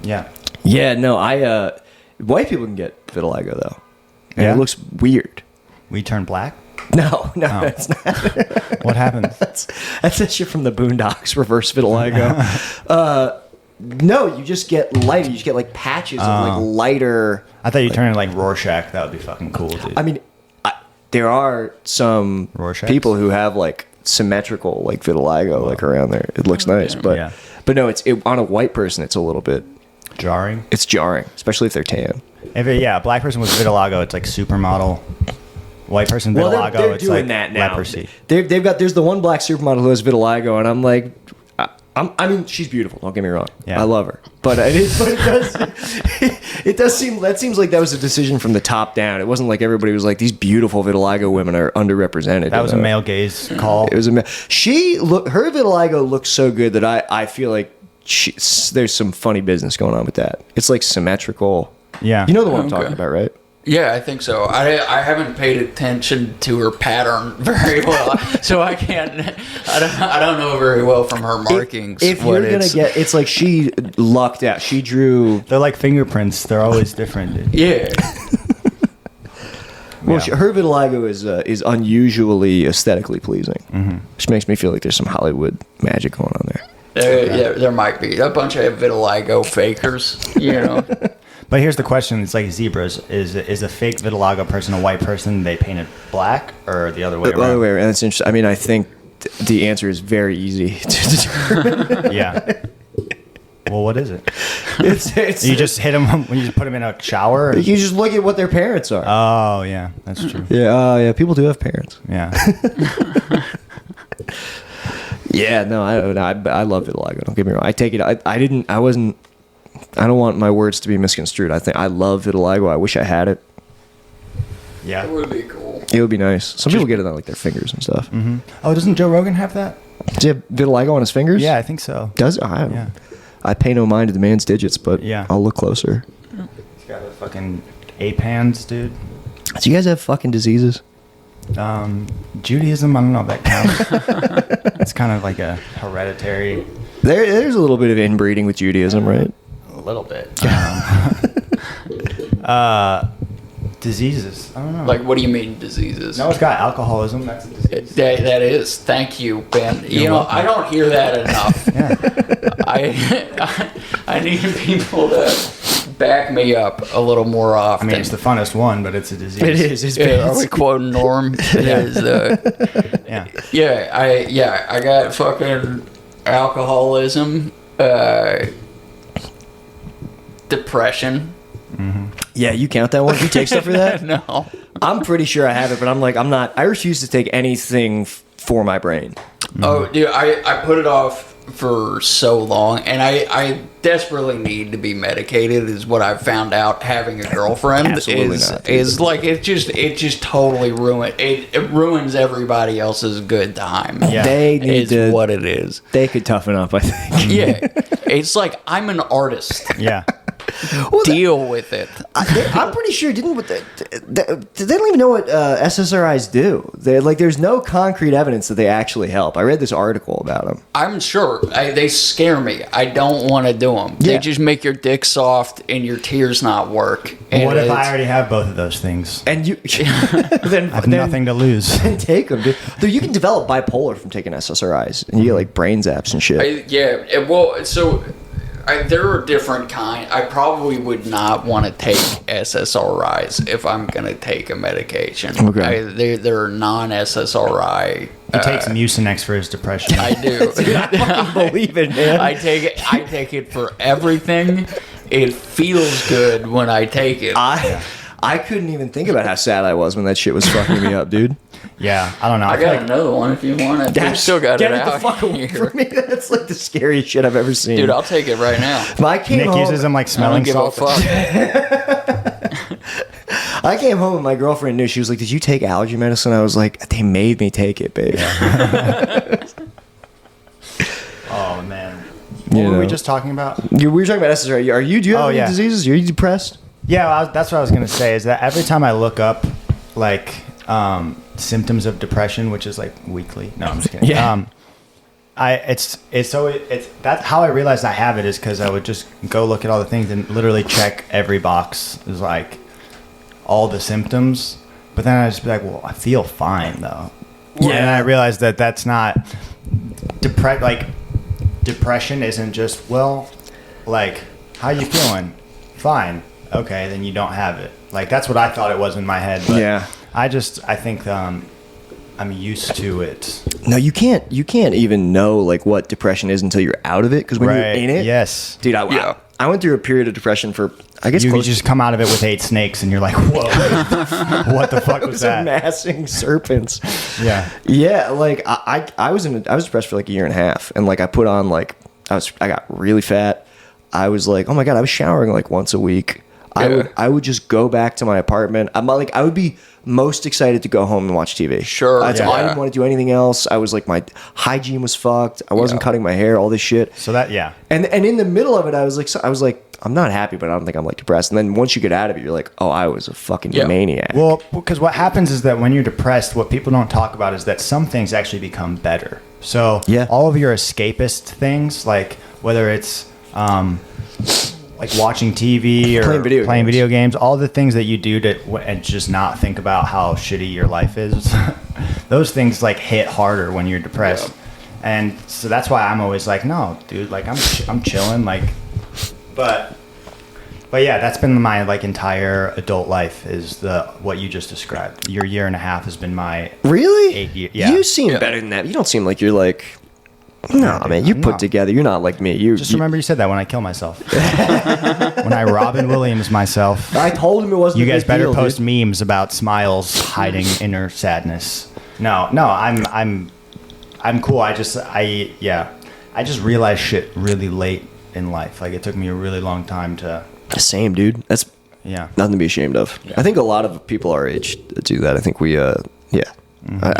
Yeah. Yeah, no, white people can get vitiligo though. And Yeah? it looks weird. We turn black? No, Oh. that's not. What happens? That's that shit from the Boondocks, reverse vitiligo. No, you just get lighter. You just get like patches of like lighter. I thought you turned it like Rorschach. That would be fucking cool, dude. I mean, there are some Rorschachs? people who have like symmetrical like vitiligo like around there. It looks nice, but Yeah. but no, on a white person, it's a little bit. Jarring. It's jarring, especially if they're tan. A black person with vitiligo, it's like supermodel. White person vitiligo, they're it's doing like that now. leprosy. They've got there's the one black supermodel who has vitiligo, and I'm like, I mean, she's beautiful. Don't get me wrong. Yeah. I love her, but it does seem that seems like that was a decision from the top down. It wasn't like everybody was like these beautiful vitiligo women are underrepresented. That was a you know? male gaze call. It was her vitiligo looks so good that I feel like there's some funny business going on with that. It's like symmetrical. Yeah. You know the one I'm Okay. talking about, right? Yeah, I think so. I haven't paid attention to her pattern very well, so I can't. I don't know very well from her markings. If what you're gonna it's- get, it's like she lucked out. She drew. They're like fingerprints. They're always different, dude. yeah, Well, Yeah. her vitiligo is unusually aesthetically pleasing, Mm-hmm. which makes me feel like there's some Hollywood magic going on there. there might be a bunch of vitiligo fakers. You know, But here's the question: it's like zebras. Is a fake vitiligo person a white person they painted black, or the other way By the around? way, and it's interesting. I mean, I think the answer is very easy to determine. Yeah. Well, what is it? it's You just hit them when you just put them in a shower. or- you just look at what their parents are. Oh yeah, that's true. Yeah, people do have parents. Yeah. Yeah, no, I don't know. I love vitiligo. Don't get me wrong. I take it. I wasn't. I don't want my words to be misconstrued. I think I love vitiligo. I wish I had it. it Yeah. would be cool. It would be nice. Some people get it on like their fingers and stuff. Oh, doesn't Joe Rogan have that? Does he have vitiligo on his fingers? Yeah, I think so. Does I don't. Yeah. I pay no mind to the man's digits, but Yeah. I'll look closer. He's got the fucking ape hands, dude. Do you guys have fucking diseases? Judaism, I don't know if that counts. It's kind of like a hereditary. There's a little bit of inbreeding with Judaism, right? A little bit. Diseases. I don't know. Like, what do you mean diseases? No, it's got alcoholism. That's a disease. That is. Thank you, Ben. You know, welcome. I don't hear that enough. Yeah. I need people to back me up a little more I often. mean, it's the funnest one, but it's a disease. It is. It's Yeah, are we quoting Norm? It is, Yeah. yeah, I got fucking alcoholism, depression. Yeah, you count that one? You take stuff for that? No. I'm pretty sure I have it, but I'm like, I'm not. I refuse to take anything for my brain. Oh, dude, I put it off for so long, and I desperately need to be medicated. Is what I've found out. Having a girlfriend Absolutely not. is like it just totally it ruins everybody else's good time. Yeah. They need is to. what it is. They could toughen up, I think. Yeah, it's like I'm an artist. Yeah. deal with it. I'm pretty sure they don't even know what SSRIs do. There's no concrete evidence that they actually help. I read this article about them. I'm sure they scare me. I don't want to do them. Yeah. They just make your dick soft and your tears not work. And What if I it's- already have both of those things? And you then I have nothing to lose. then take them. Dude, you can develop bipolar from taking SSRIs, and you get like brain zaps and shit. There are different kind. I probably would not want to take SSRIs if I'm going to take a medication. Okay. There are non-SSRI. He takes Mucinex for his depression. I do. I believe it, man. I take it for everything. It feels good when I take it. I couldn't even think about how sad I was when that shit was fucking me up, dude. Yeah, I don't know. I feel got like another one if you want it. We still got Get it the out fuck away here. from me. That's like the scariest shit I've ever seen. Dude, I'll take it right now. I came Nick home. uses them like I don't smelling give a salts. fuck. I came home and my girlfriend knew. She was like, "Did you take allergy medicine?" I was like, "They made me take it, babe." Oh man, what were we just talking about? We were talking about SSRI. Do you have any yeah. diseases? Are you depressed? Yeah, that's what I was gonna say. Is that every time I look up like symptoms of depression, which is like weekly. No, I'm just kidding. Yeah. It's that's how I realized I have it is because I would just go look at all the things and literally check every box. Is like all the symptoms, but then I just be like, well, I feel fine though. Yeah. And I realized that that's not depression isn't just like how you feeling? Fine. Okay, then you don't have it. Like that's what I thought it was in my head. But Yeah. I think I'm used to it. No, you can't even know like what depression is until you're out of it. Because when you're in it, Yes. dude, Yeah. I went through a period of depression for I guess You close just come out of it with 8 snakes and you're like, whoa, what the fuck to was that? amassing serpents. Yeah. Yeah, like I was depressed for like a year and a half, and like I put on like I got really fat. I was like, oh my god, I was showering like once a week. Yeah. I would just go back to my apartment. I would be most excited to go home and watch TV. Sure, I yeah. didn't want to do anything else. I was like, my hygiene was fucked. I wasn't cutting my hair, all this shit. So that, yeah. And in the middle of it, I was like, I'm not happy, but I don't think I'm like depressed. And then once you get out of it, you're like, oh, I was a fucking maniac. Well, because what happens is that when you're depressed, what people don't talk about is that some things actually become better. So Yeah. all of your escapist things, like whether it's like watching TV or Playing video games. all the things that you do and just not think about how shitty your life is, those things like hit harder when you're depressed. And so that's why I'm always like, no, dude, like I'm chilling, like, but yeah, that's been my like entire adult life is what you just described. Your year and a half has been my Really? 8 years. Yeah. You seem better than that. You don't seem like you're like, no, man, you're put together. You're not like me. Just remember you said that when I kill myself. When I Robin Williams myself. I told him it wasn't. You a guys big better deal, post dude. memes about Smiles hiding inner sadness. No, I'm cool. I just realized shit really late in life. Like it took me a really long time to. Same, dude. That's Yeah. nothing to be ashamed of. I think a lot of people our age do that. I think we, I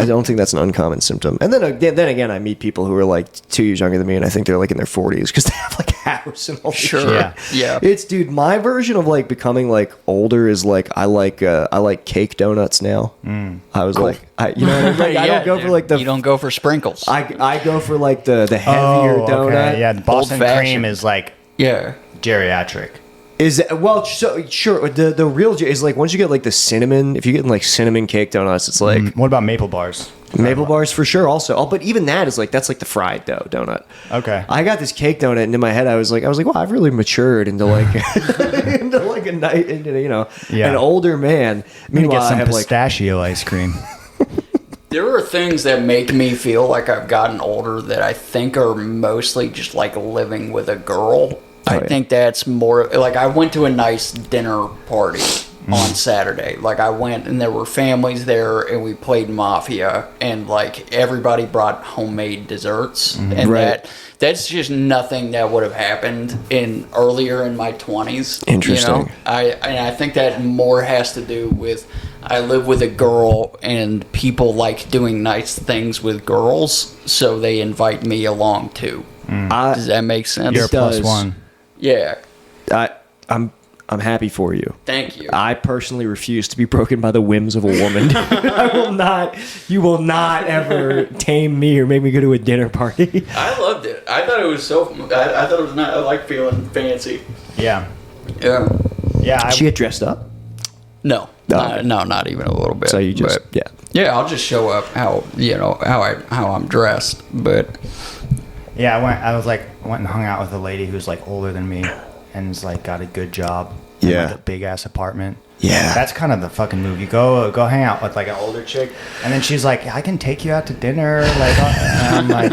don't think that's an uncommon symptom. And then again, I meet people who are like 2 years younger than me, and I think they're like in their 40s because they have like a house and all this Sure. shit. Yeah. Yeah. It's dude. My version of like becoming like older is like I like cake donuts now. I was like, you know, what I mean? Like, I don't go for like the. You don't go for sprinkles. I go for like the heavier donut. Okay. Yeah, the Boston Old-fashioned. cream is like yeah. geriatric. Is that, well, so sure. The real is like once you get like the cinnamon. If you get like cinnamon cake donuts, it's like What about maple bars? maple bars for sure. Also, but even that is like that's like the fried dough donut. Okay. I got this cake donut, and in my head, I was like, well, I've really matured into like Yeah. an older man. I'm gonna Meanwhile, get I some have like pistachio ice cream. There are things that make me feel like I've gotten older that I think are mostly just like living with a girl. I yeah. think that's more like I went to a nice dinner party on Saturday. Like I went and there were families there and we played Mafia and like everybody brought homemade desserts and Right. that's just nothing that would have happened earlier in my 20s. Interesting. You know? I think that more has to do with I live with a girl and people like doing nice things with girls, so they invite me along too. Does that make sense? You're a plus does. one. Yeah. I'm happy for you. Thank you. I personally refuse to be broken by the whims of a woman. I will not. You will not ever tame me or make me go to a dinner party. I loved it. I thought it was so. I thought it was not. I like feeling fancy. Yeah. Yeah. Yeah. Did she get dressed up? No. No. No, not even a little bit. So you just But, yeah. I'll just show up how I'm dressed, but Yeah, I went and hung out with a lady who's like older than me and is like got a good job. And, Yeah. like, a big ass apartment. Yeah. That's kind of the fucking move. You go hang out with like an older chick, and then she's like, I can take you out to dinner. Like, and I'm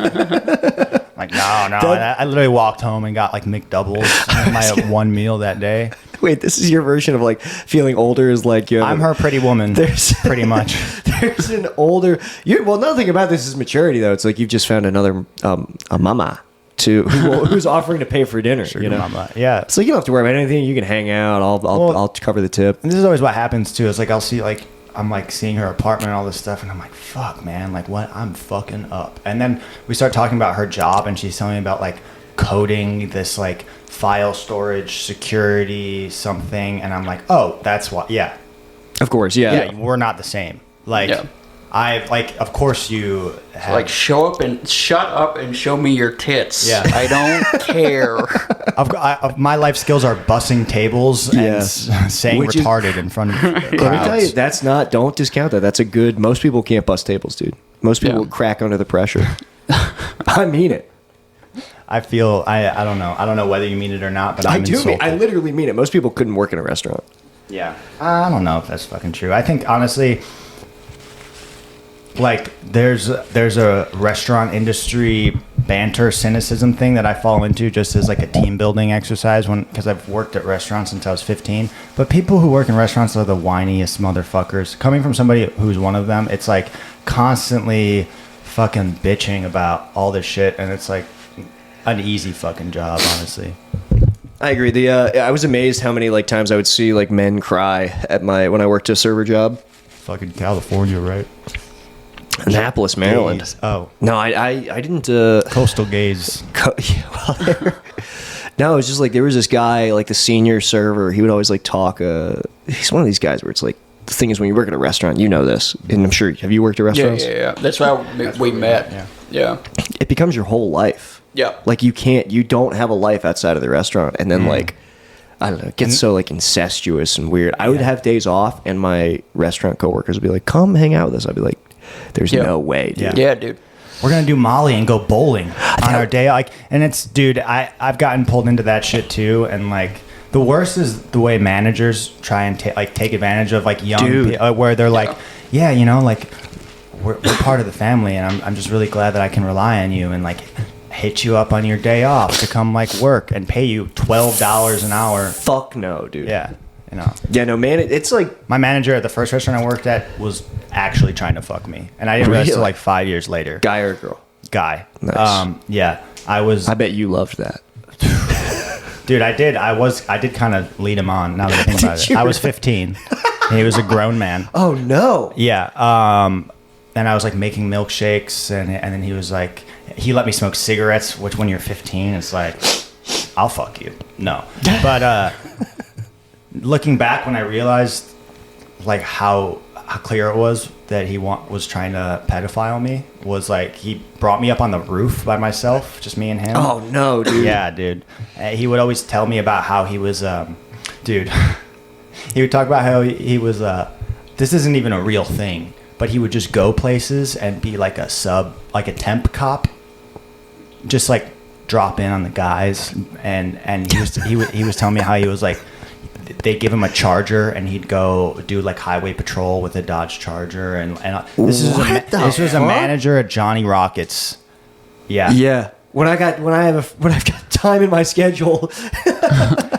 like, no. I literally walked home and got like McDoubles and my one meal that day. Wait, this is your version of like feeling older is like you have I'm her pretty woman. Pretty much. There's an older. Well, another thing about this is maturity, though. It's like you've just found another a mama who's offering to pay for dinner. You know, Mama. Yeah. so you don't have to worry about anything. You can hang out. I'll cover the tip. And this is always what happens too. It's like I'll see like I'm like seeing her apartment and all this stuff, and I'm like, fuck, man, like what? I'm fucking up. And then we start talking about her job, and she's telling me about like coding this like file storage security something, and I'm like, oh, that's what. Yeah, Of course, yeah. we're not the same. Like, Yeah. I like, of course you have, like shut up and show me your tits. Yeah. I don't care. my life skills are bussing tables and Yeah. saying Which is- retarded in front of crowds. Let me tell you, don't discount that. That's a good. Most people can't bust tables, dude. Most people Yeah. will crack under the pressure. I mean it. I feel I don't know. I don't know whether you mean it or not, but I'm insulted. I literally mean it. Most people couldn't work in a restaurant. Yeah. I don't know if that's fucking true. I think honestly, like there's a restaurant industry banter cynicism thing that I fall into just as like a team building exercise because I've worked at restaurants since I was 15. But people who work in restaurants are the whiniest motherfuckers. Coming from somebody who's one of them, it's like constantly fucking bitching about all this shit, and it's like an easy fucking job, honestly. I agree. I was amazed how many like times I would see like men cry at when I worked a server job. Fucking California, right? Annapolis, Maryland. Gays. Oh, No, I didn't. coastal gays. No, it was just like there was this guy, like the senior server. He would always like talk. He's one of these guys where it's like the thing is when you work at a restaurant, you know this, and I'm sure have you worked at restaurants? Yeah. That's why we met. Yeah. It becomes your whole life. Yeah. Like you don't have a life outside of the restaurant, and then like I don't know, it gets so like incestuous and weird. I would have days off, and my restaurant coworkers would be like, "Come hang out with us." I'd be like, "There's no way, dude." Yeah, dude. We're gonna do Molly and go bowling on our day. Like, and it's, dude, I've gotten pulled into that shit too. And like, the worst is the way managers try and take advantage of like young people, where they're like, yeah, you know, like we're part of the family, and I'm just really glad that I can rely on you and like hit you up on your day off to come like work and pay you $12 an hour. Fuck no, dude. Yeah, you know. Yeah, no, man. It's like My manager at the first restaurant I worked at was actually trying to fuck me, and I didn't realize Really? until like 5 years later. guy or girl. Guy. Nice. Yeah, I was. I bet you loved that. Dude, I did. I did kind of lead him on. Now that I think about it, you I was 15. And he was a grown man. Oh no. Yeah. And I was like making milkshakes, and then he was like, he let me smoke cigarettes. Which when you're 15, it's like, I'll fuck you. No, but looking back, when I realized like how clear it was that he was trying to pedophile me, was like he brought me up on the roof by myself, just me and him. Oh no, dude. Yeah, dude. He would always tell me about how he was, dude. He would talk about how he was. This isn't even a real thing, but he would just go places and be like a temp cop, just like drop in on the guys, and he was telling me how he was like. They'd give him a Charger, and he'd go do like highway patrol with a Dodge Charger, and this was a manager at Johnny Rockets. Yeah. Yeah. When I've got time in my schedule.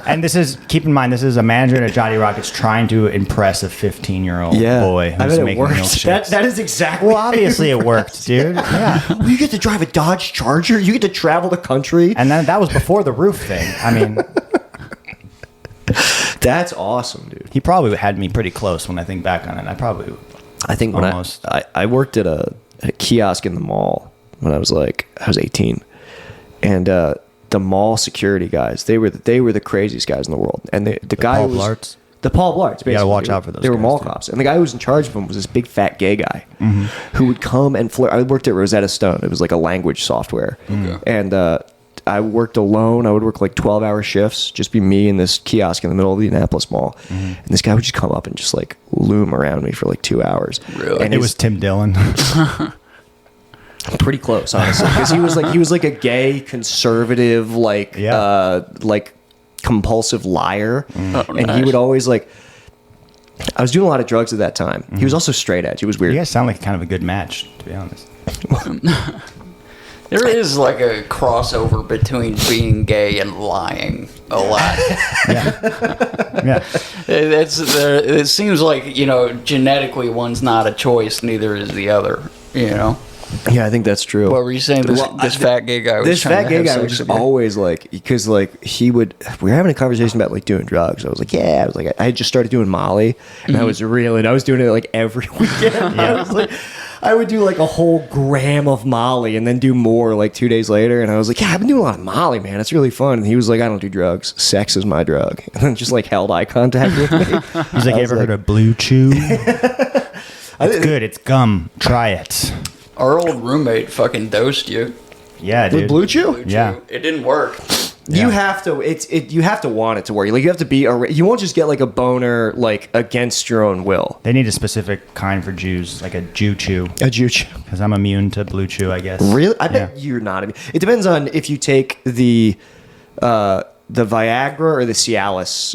And keep in mind, this is a manager at Johnny Rockets trying to impress a 15-year-old boy I who's bet it making worked. milkshakes. That is exactly. Well, obviously it worked, dude. Yeah. Well, you get to drive a Dodge Charger. You get to travel the country. And then that was before the roof thing. I mean, That's awesome, dude. he probably had me pretty close when I think back on it. I think when Almost. I worked at a kiosk in the mall when I was 18, and the the mall security guys. They were the craziest guys in the world. And the guy Paul was Blarts? the Paul Blarts. Basically. You gotta watch out for those They were guys, mall too. cops, and the guy who was in charge of them was this big fat gay guy who would come and flirt. I worked at Rosetta Stone. It was like a language software, and I worked alone. I would work like 12-hour shifts, just be me in this kiosk in the middle of the Indianapolis Mall, and this guy would just come up and just like loom around me for like 2 hours. Really? And It was Tim Dillon. pretty close, honestly, because he was like a gay conservative, like like compulsive liar, and he would always like. I was doing a lot of drugs at that time. He was also straight edge. It was weird. You guys sound like kind of a good match, to be honest. There is like a crossover between being gay and lying a lot. Yeah. It seems like, you know, genetically one's not a choice, neither is the other, you know? Yeah, I think that's true. What were you saying? This fat gay guy was This trying fat to gay have guy sex was just with you? always like, because like we were having a conversation about like doing drugs. I was like, yeah, I was like, I had just started doing Molly, and I was doing it like every weekend. I was like, I would do like a whole gram of Molly and then do more like 2 days later. And I was like, yeah, I've been doing a lot of Molly, man. It's really fun. And he was like, I don't do drugs. Sex is my drug. And then just like held eye contact with me. He's like, you ever heard of Blue Chew? It's good. It's gum. Try it. Our old roommate fucking dosed you. Yeah, dude. With Blue Chew? Blue Chew. Yeah. It didn't work. You have to. You have to want it to work. Like you have to be. You won't just get like a boner like against your own will. They need a specific kind for Jews, like a Jew Chew, A juice. because I'm immune to Blue Chew, I guess. Really? I bet Yeah. you're not. It depends on if you take the Viagra or the Cialis.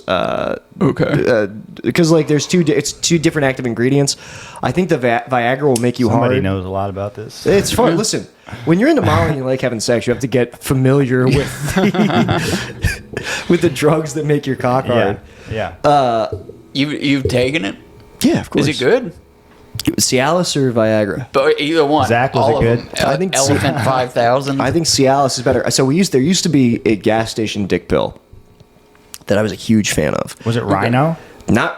Okay. Because like there's it's two different active ingredients. I think the Viagra will make you Somebody hard. knows a lot about this. It's fun. Listen, when you're into Molly and you like having sex, you have to get familiar with with the drugs that make your cock hard. Yeah. You've taken it? Yeah, of course. Is it good? Cialis or Viagra? But either one. Zach, was all it of good? them. I think so. Elephant 5000. I think Cialis is better. So there used to be a gas station dick pill that I was a huge fan of. Was it Rhino? No.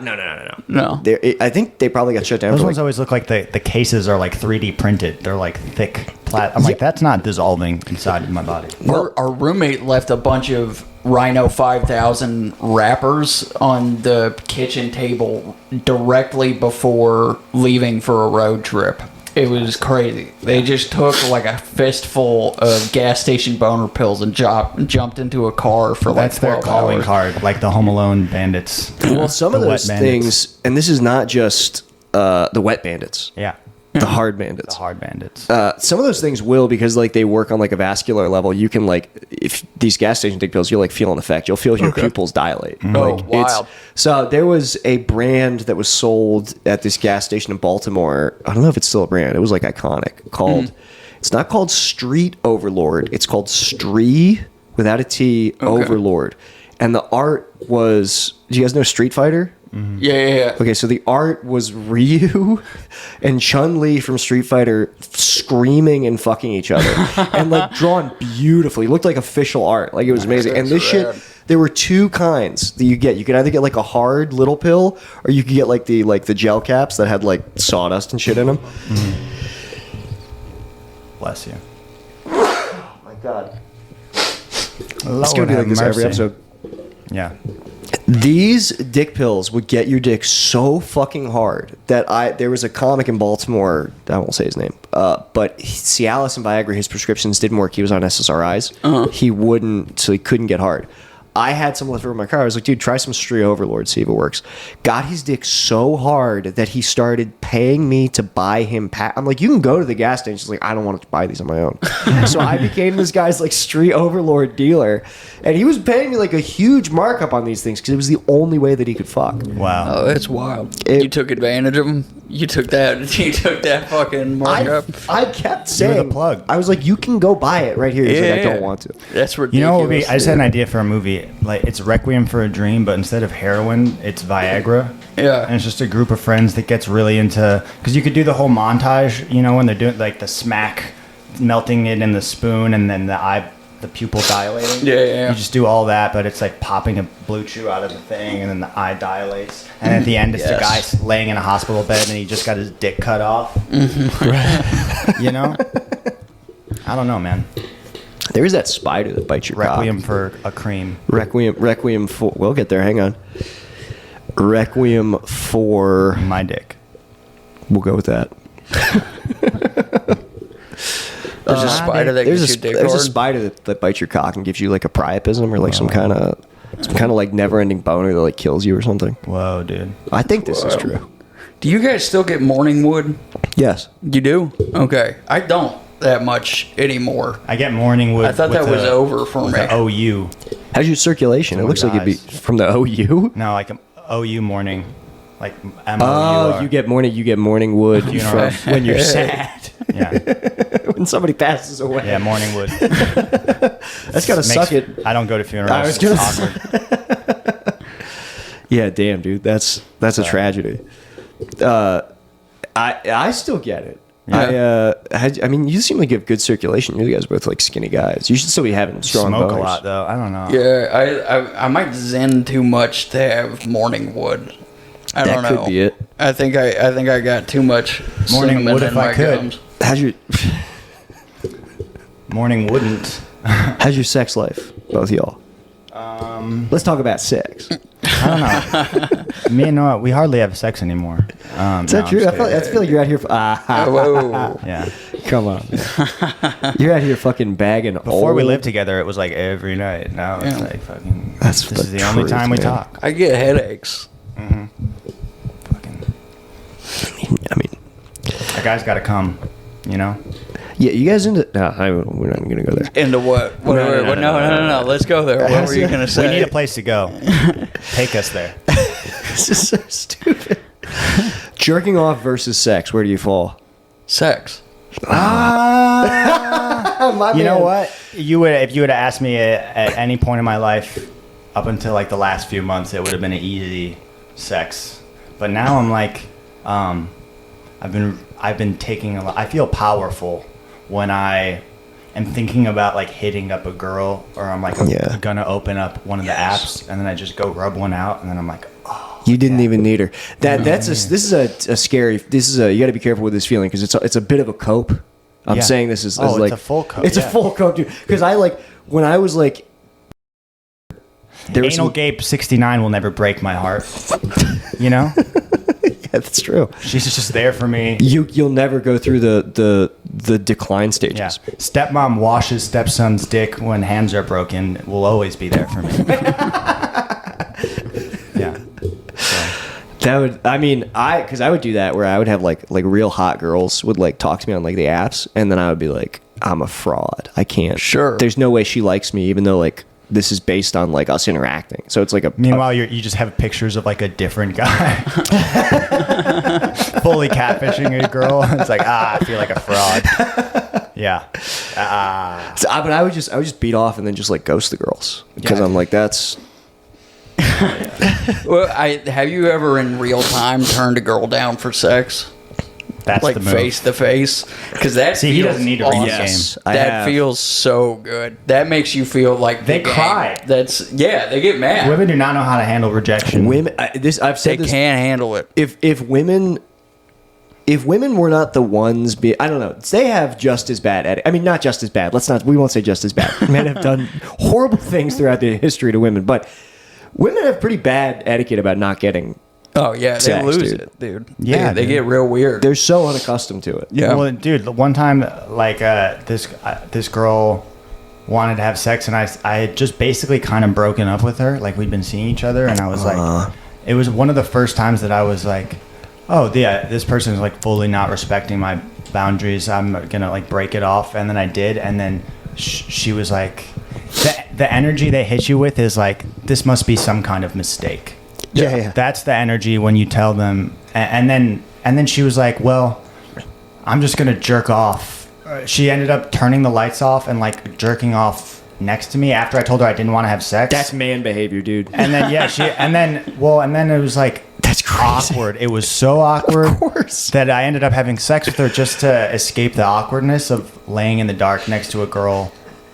No. I think they probably got shut down. Those for ones like, always look like the cases are like 3D printed. They're like thick I'm like, that's not dissolving inside of my body. Our roommate left a bunch of Rhino 5000 wrappers on the kitchen table directly before leaving for a road trip. It was crazy. They just took like a fistful of gas station boner pills and jumped into a car for like That's their 12 calling hours. card, like the Home Alone bandits. well, some of The those wet bandits. things, and this is not just the wet bandits, Yeah. the hard bandits. The hard bandits. Some of those things will, because like they work on like a vascular level. You can like, if these gas station dick pills, you'll like feel an effect. You'll feel your pupils dilate. Oh, Like, wild. So there was a brand that was sold at this gas station in Baltimore. I don't know if it's still a brand. It was like iconic. Called. It's not called Street Overlord. It's called Stree without a T. Overlord. And the art was. Do you guys know Street Fighter? Yeah. Okay, so the art was Ryu and Chun-Li from Street Fighter screaming and fucking each other, and like drawn beautifully. It looked like official art. Like it was amazing. And this That's rad. shit, there were two kinds that you get. You could either get like a hard little pill, or you could get like the gel caps that had like sawdust and shit in them. Bless you. Oh my god, it's Lord gonna be like have this every mercy. episode. Yeah. These dick pills would get your dick so fucking hard that there was a comic in Baltimore, I won't say his name, but Cialis and Viagra, his prescriptions didn't work. He was on SSRIs. He wouldn't, so he couldn't get hard. I had some left over in my car. I was like, dude, try some Stree Overlord, see if it works. Got his dick so hard that he started paying me to buy him. I'm like, you can go to the gas station. He's like, I don't want to buy these on my own. So I became this guy's like Stree Overlord dealer. And he was paying me like a huge markup on these things because it was the only way that he could fuck. Wow. Oh, that's wild. It- You took advantage of him. You took that. You took that fucking markup. I kept saying, the plug. I was like, you can go buy it right here. He's like, I Yeah. don't want to. That's ridiculous. You know what would be? I just had an idea for a movie. Like it's Requiem for a Dream, but instead of heroin, it's Viagra. Yeah. And it's just a group of friends that gets really into. Because you could do the whole montage, you know, when they're doing like the smack, melting it in the spoon, and then the pupil dilating. Yeah. You just do all that, but it's like popping a Blue Chew out of the thing, and then the eye dilates. And at the end, it's the guy laying in a hospital bed, and he just got his dick cut off. You know? I don't know, man. There's that spider that bites your Requiem cock. for a cream. Requiem for. We'll get there. Hang on. Requiem for. My dick. We'll go with that. There's a spider that There's gets a, your dick there's a hard. spider that bites your cock and gives you like a priapism or like some kind of like never-ending boner that like kills you or something. Whoa, dude. I think this is Wow. true. Do you guys still get morning wood? Yes. You do? Okay. I don't that much anymore. I get morning wood. I thought with that was the- over for with me. the OU. How's your circulation? It Someone looks like it'd be dies. from the OU. No, like OU morning. Like MOUR. Oh, you get morning wood You know, from when you're sad. Yeah. When somebody passes away. Yeah, morning wood. That's gotta suck it. I don't go to funerals. I was It's gonna awkward. Yeah, damn, dude, that's a tragedy. I still get it. Yeah. I mean, you seem like you have good circulation. You guys are both like skinny guys. You should still be having strong Smoke boners. a lot though. I don't know. Yeah, I might zen too much to have morning wood. I don't That know. could be it. I think I got too much Morning cinnamon wood in if I my could. gums. How's your Morning wouldn't. How's your sex life, both of y'all? Let's talk about sex. I don't know. Me and Noah, we hardly have sex anymore. Is that true? I feel like you're out here. Whoa. Yeah. Come on, man. You're out here fucking bagging. Before we lived together, it was like every night. Now it's Yeah. like fucking. That's this is the the only truth, time we man. talk. I get headaches. Fucking. I mean, A guy's got to come. You know. yeah, you guys into? No, we're not gonna go there. Into what? No. Let's go there. What were you gonna say? We need a place to go. Take us there. This is so stupid. Jerking off versus sex. Where do you fall? Sex. You know what? You would if you would have asked me at any point in my life, up until like the last few months, it would have been an easy sex. But now I'm like, I've been taking a lot. I feel powerful when I am thinking about like hitting up a girl, or I'm like Yeah. gonna open up one of the apps, and then I just go rub one out, and then I'm like, oh, You didn't even need her. This is a scary. You got to be careful with this feeling because it's a bit of a cope. I'm Yeah. saying this is Oh, it's like a full cope, It's a yeah. full cope, dude. Because I like when I was like, there was Anal Gape 69 will never break my heart. You know, yeah, that's true. she's just there for me. You'll never go through the decline stages. Yeah. Stepmom washes stepson's dick when hands are broken will always be there for me. Yeah. That would, I mean, because I would do that where I would have like real hot girls would like talk to me on like the apps, and then I would be like, I'm a fraud. I can't. Sure. There's no way she likes me, even though like this is based on like us interacting. So it's like a. Meanwhile, you just have pictures of like a different guy. Fully catfishing a girl. It's like, I feel like a fraud. Yeah. But I would just beat off and then just like ghost the girls because Yeah. I'm like that's. Well, have you ever in real time turned a girl down for sex? That's Like the move. face to face? Because that See, he feels doesn't need to read awesome. the Yes. game. I That have. feels so good. That makes you feel like They the game. cry. They get mad. Women do not know how to handle rejection. Women. I've they said this. can't handle it. If women were not the ones I don't know, they have just as bad etiquette. I mean, not just as bad. We won't say just as bad. Men have done horrible things throughout the history to women, but women have pretty bad etiquette about not getting. Oh yeah, they Sex, lose dude. it, dude. Yeah, they dude. get real weird. They're so unaccustomed to it. Yeah. Well, dude, one time, like this girl wanted to have sex, and I had just basically kind of broken up with her. Like we'd been seeing each other, and I was like, it was one of the first times that I was like, oh yeah, this person is like fully not respecting my boundaries. I'm gonna like break it off, and then I did, and then she was like, the energy they hit you with is like, this must be some kind of mistake. Yeah. That's the energy when you tell them, and then she was like, well, I'm just gonna jerk off. She ended up turning the lights off and like jerking off next to me after I told her I didn't want to have sex. That's man behavior, dude. And then and then it was like That's crazy. awkward. It was so awkward Of course. that I ended up having sex with her just to escape the awkwardness of laying in the dark next to a girl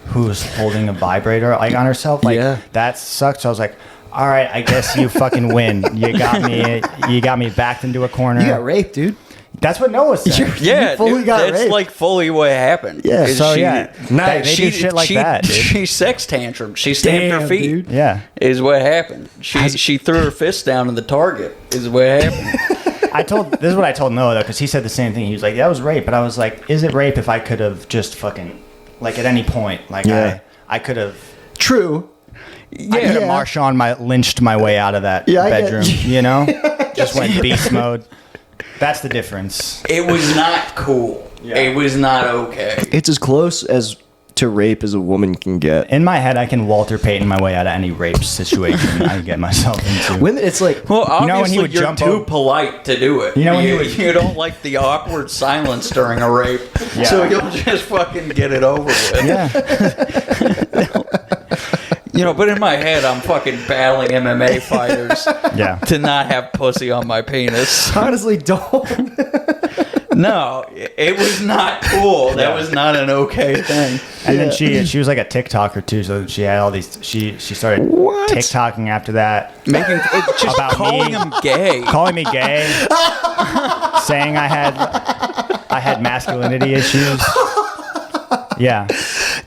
who was holding a vibrator like on herself. Like Yeah. that sucked. So I was like, all right, I guess you fucking win. You got me backed into a corner. You got raped, dude. That's what Noah said. Yeah, You fully dude, got that's raped. like fully what happened. Yeah, Is so yeah, Nice. they do shit like that, dude. She sex tantrum. She stamped her Damn, feet. dude. Yeah. Is what happened. She threw her fist down in the target. Is what happened. This is what I told Noah though, because he said the same thing. He was like, "That was rape," but I was like, "Is it rape if I could have just fucking like at any point, like Yeah. I could have." True. I could have Marshawn lynched my way out of that Yeah, I get bedroom, you know? Just went beast mode. That's the difference. It was not cool. Yeah. It was not okay. It's as close as to rape as a woman can get. In my head, I can Walter Payton my way out of any rape situation I get myself into. Women, it's like, Well, obviously, You know when he would you're jump too over- polite to do it. You know when he would- you don't like the awkward silence during a rape, so you'll just fucking get it over with. Yeah. You know, but in my head, I'm fucking battling MMA fighters Yeah. to not have pussy on my penis. honestly, don't. No, it was not cool. That was not an okay thing. And then she was like a TikToker too, so she had all these. She started What? TikToking after that, Making just About calling me. him gay. calling me gay, saying I had masculinity issues. Yeah.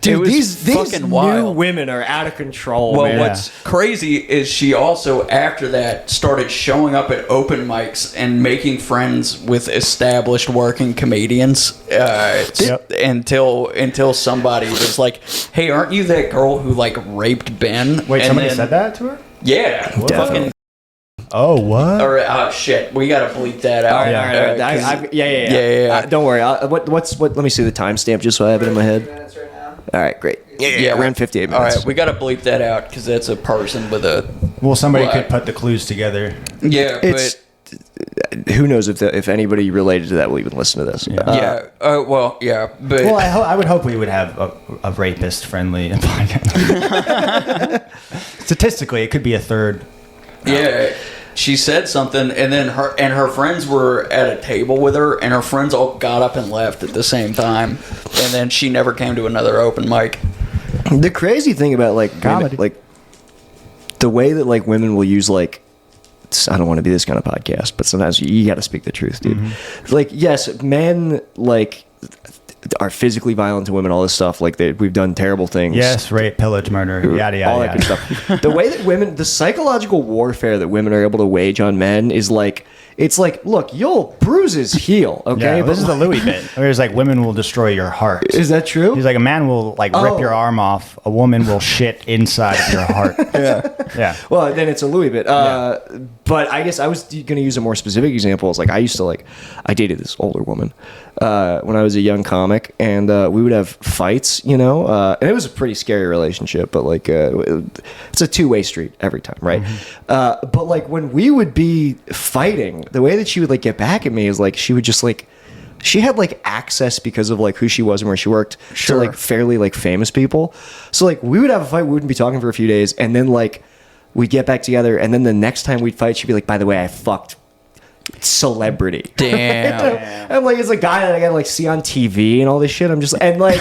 Dude, It was these fucking new wild. women are out of control, Well, man. what's crazy is she also, after that, started showing up at open mics and making friends with established working comedians. Yep. Until somebody was like, "Hey, aren't you that girl who like raped Ben?" Wait, And somebody then- said that to her? Yeah, fucking. Oh, what? Or shit, we gotta bleep that out. All right, all right. 'cause- Yeah. Yeah. Don't worry. What? Let me see the timestamp just so I have it in my head. Minutes right now. All right, great. Yeah, around 58 All minutes. right, we gotta bleep that out because that's a person with a. Well, somebody Well, could put the clues together. Yeah, It's who knows if anybody related to that will even listen to this. yeah. Well, yeah, but Well, I would hope we would have a rapist-friendly podcast. Statistically, it could be a third. yeah, she said something, and then her friends were at a table with her, and her friends all got up and left at the same time, and then she never came to another open mic. The crazy thing about like women, Comedy. like the way that like women will use like I don't want to be this kind of podcast, but sometimes you got to speak the truth, dude. Like yes, men like are physically violent to women, all this stuff. Like we've done terrible things. Yes, rape, pillage, murder, yada yada. all that good yada. stuff. The way that women, the psychological warfare that women are able to wage on men is like, it's like, look, you'll bruises heal, okay? Yeah, this is the Louis bit. Where it's like women will destroy your heart. Is that true? He's like a man will like Oh. rip your arm off. A woman will shit inside of your heart. Yeah. Well, then it's a Louis bit. But I guess I was going to use a more specific example. It's like I dated this older woman when I was a young comic, and we would have fights, you know, and it was a pretty scary relationship, but like it's a two-way street every time, right? But like when we would be fighting, the way that she would like get back at me is like she would just like she had like access because of like who she was and where she worked to like fairly like famous people. So like we would have a fight, we wouldn't be talking for a few days, and then like we'd get back together, and then the next time we'd fight, she'd be like, "By the way, I fucked celebrity." Damn. I'm like, it's a guy that I gotta like see on TV and all this shit. I'm just and like,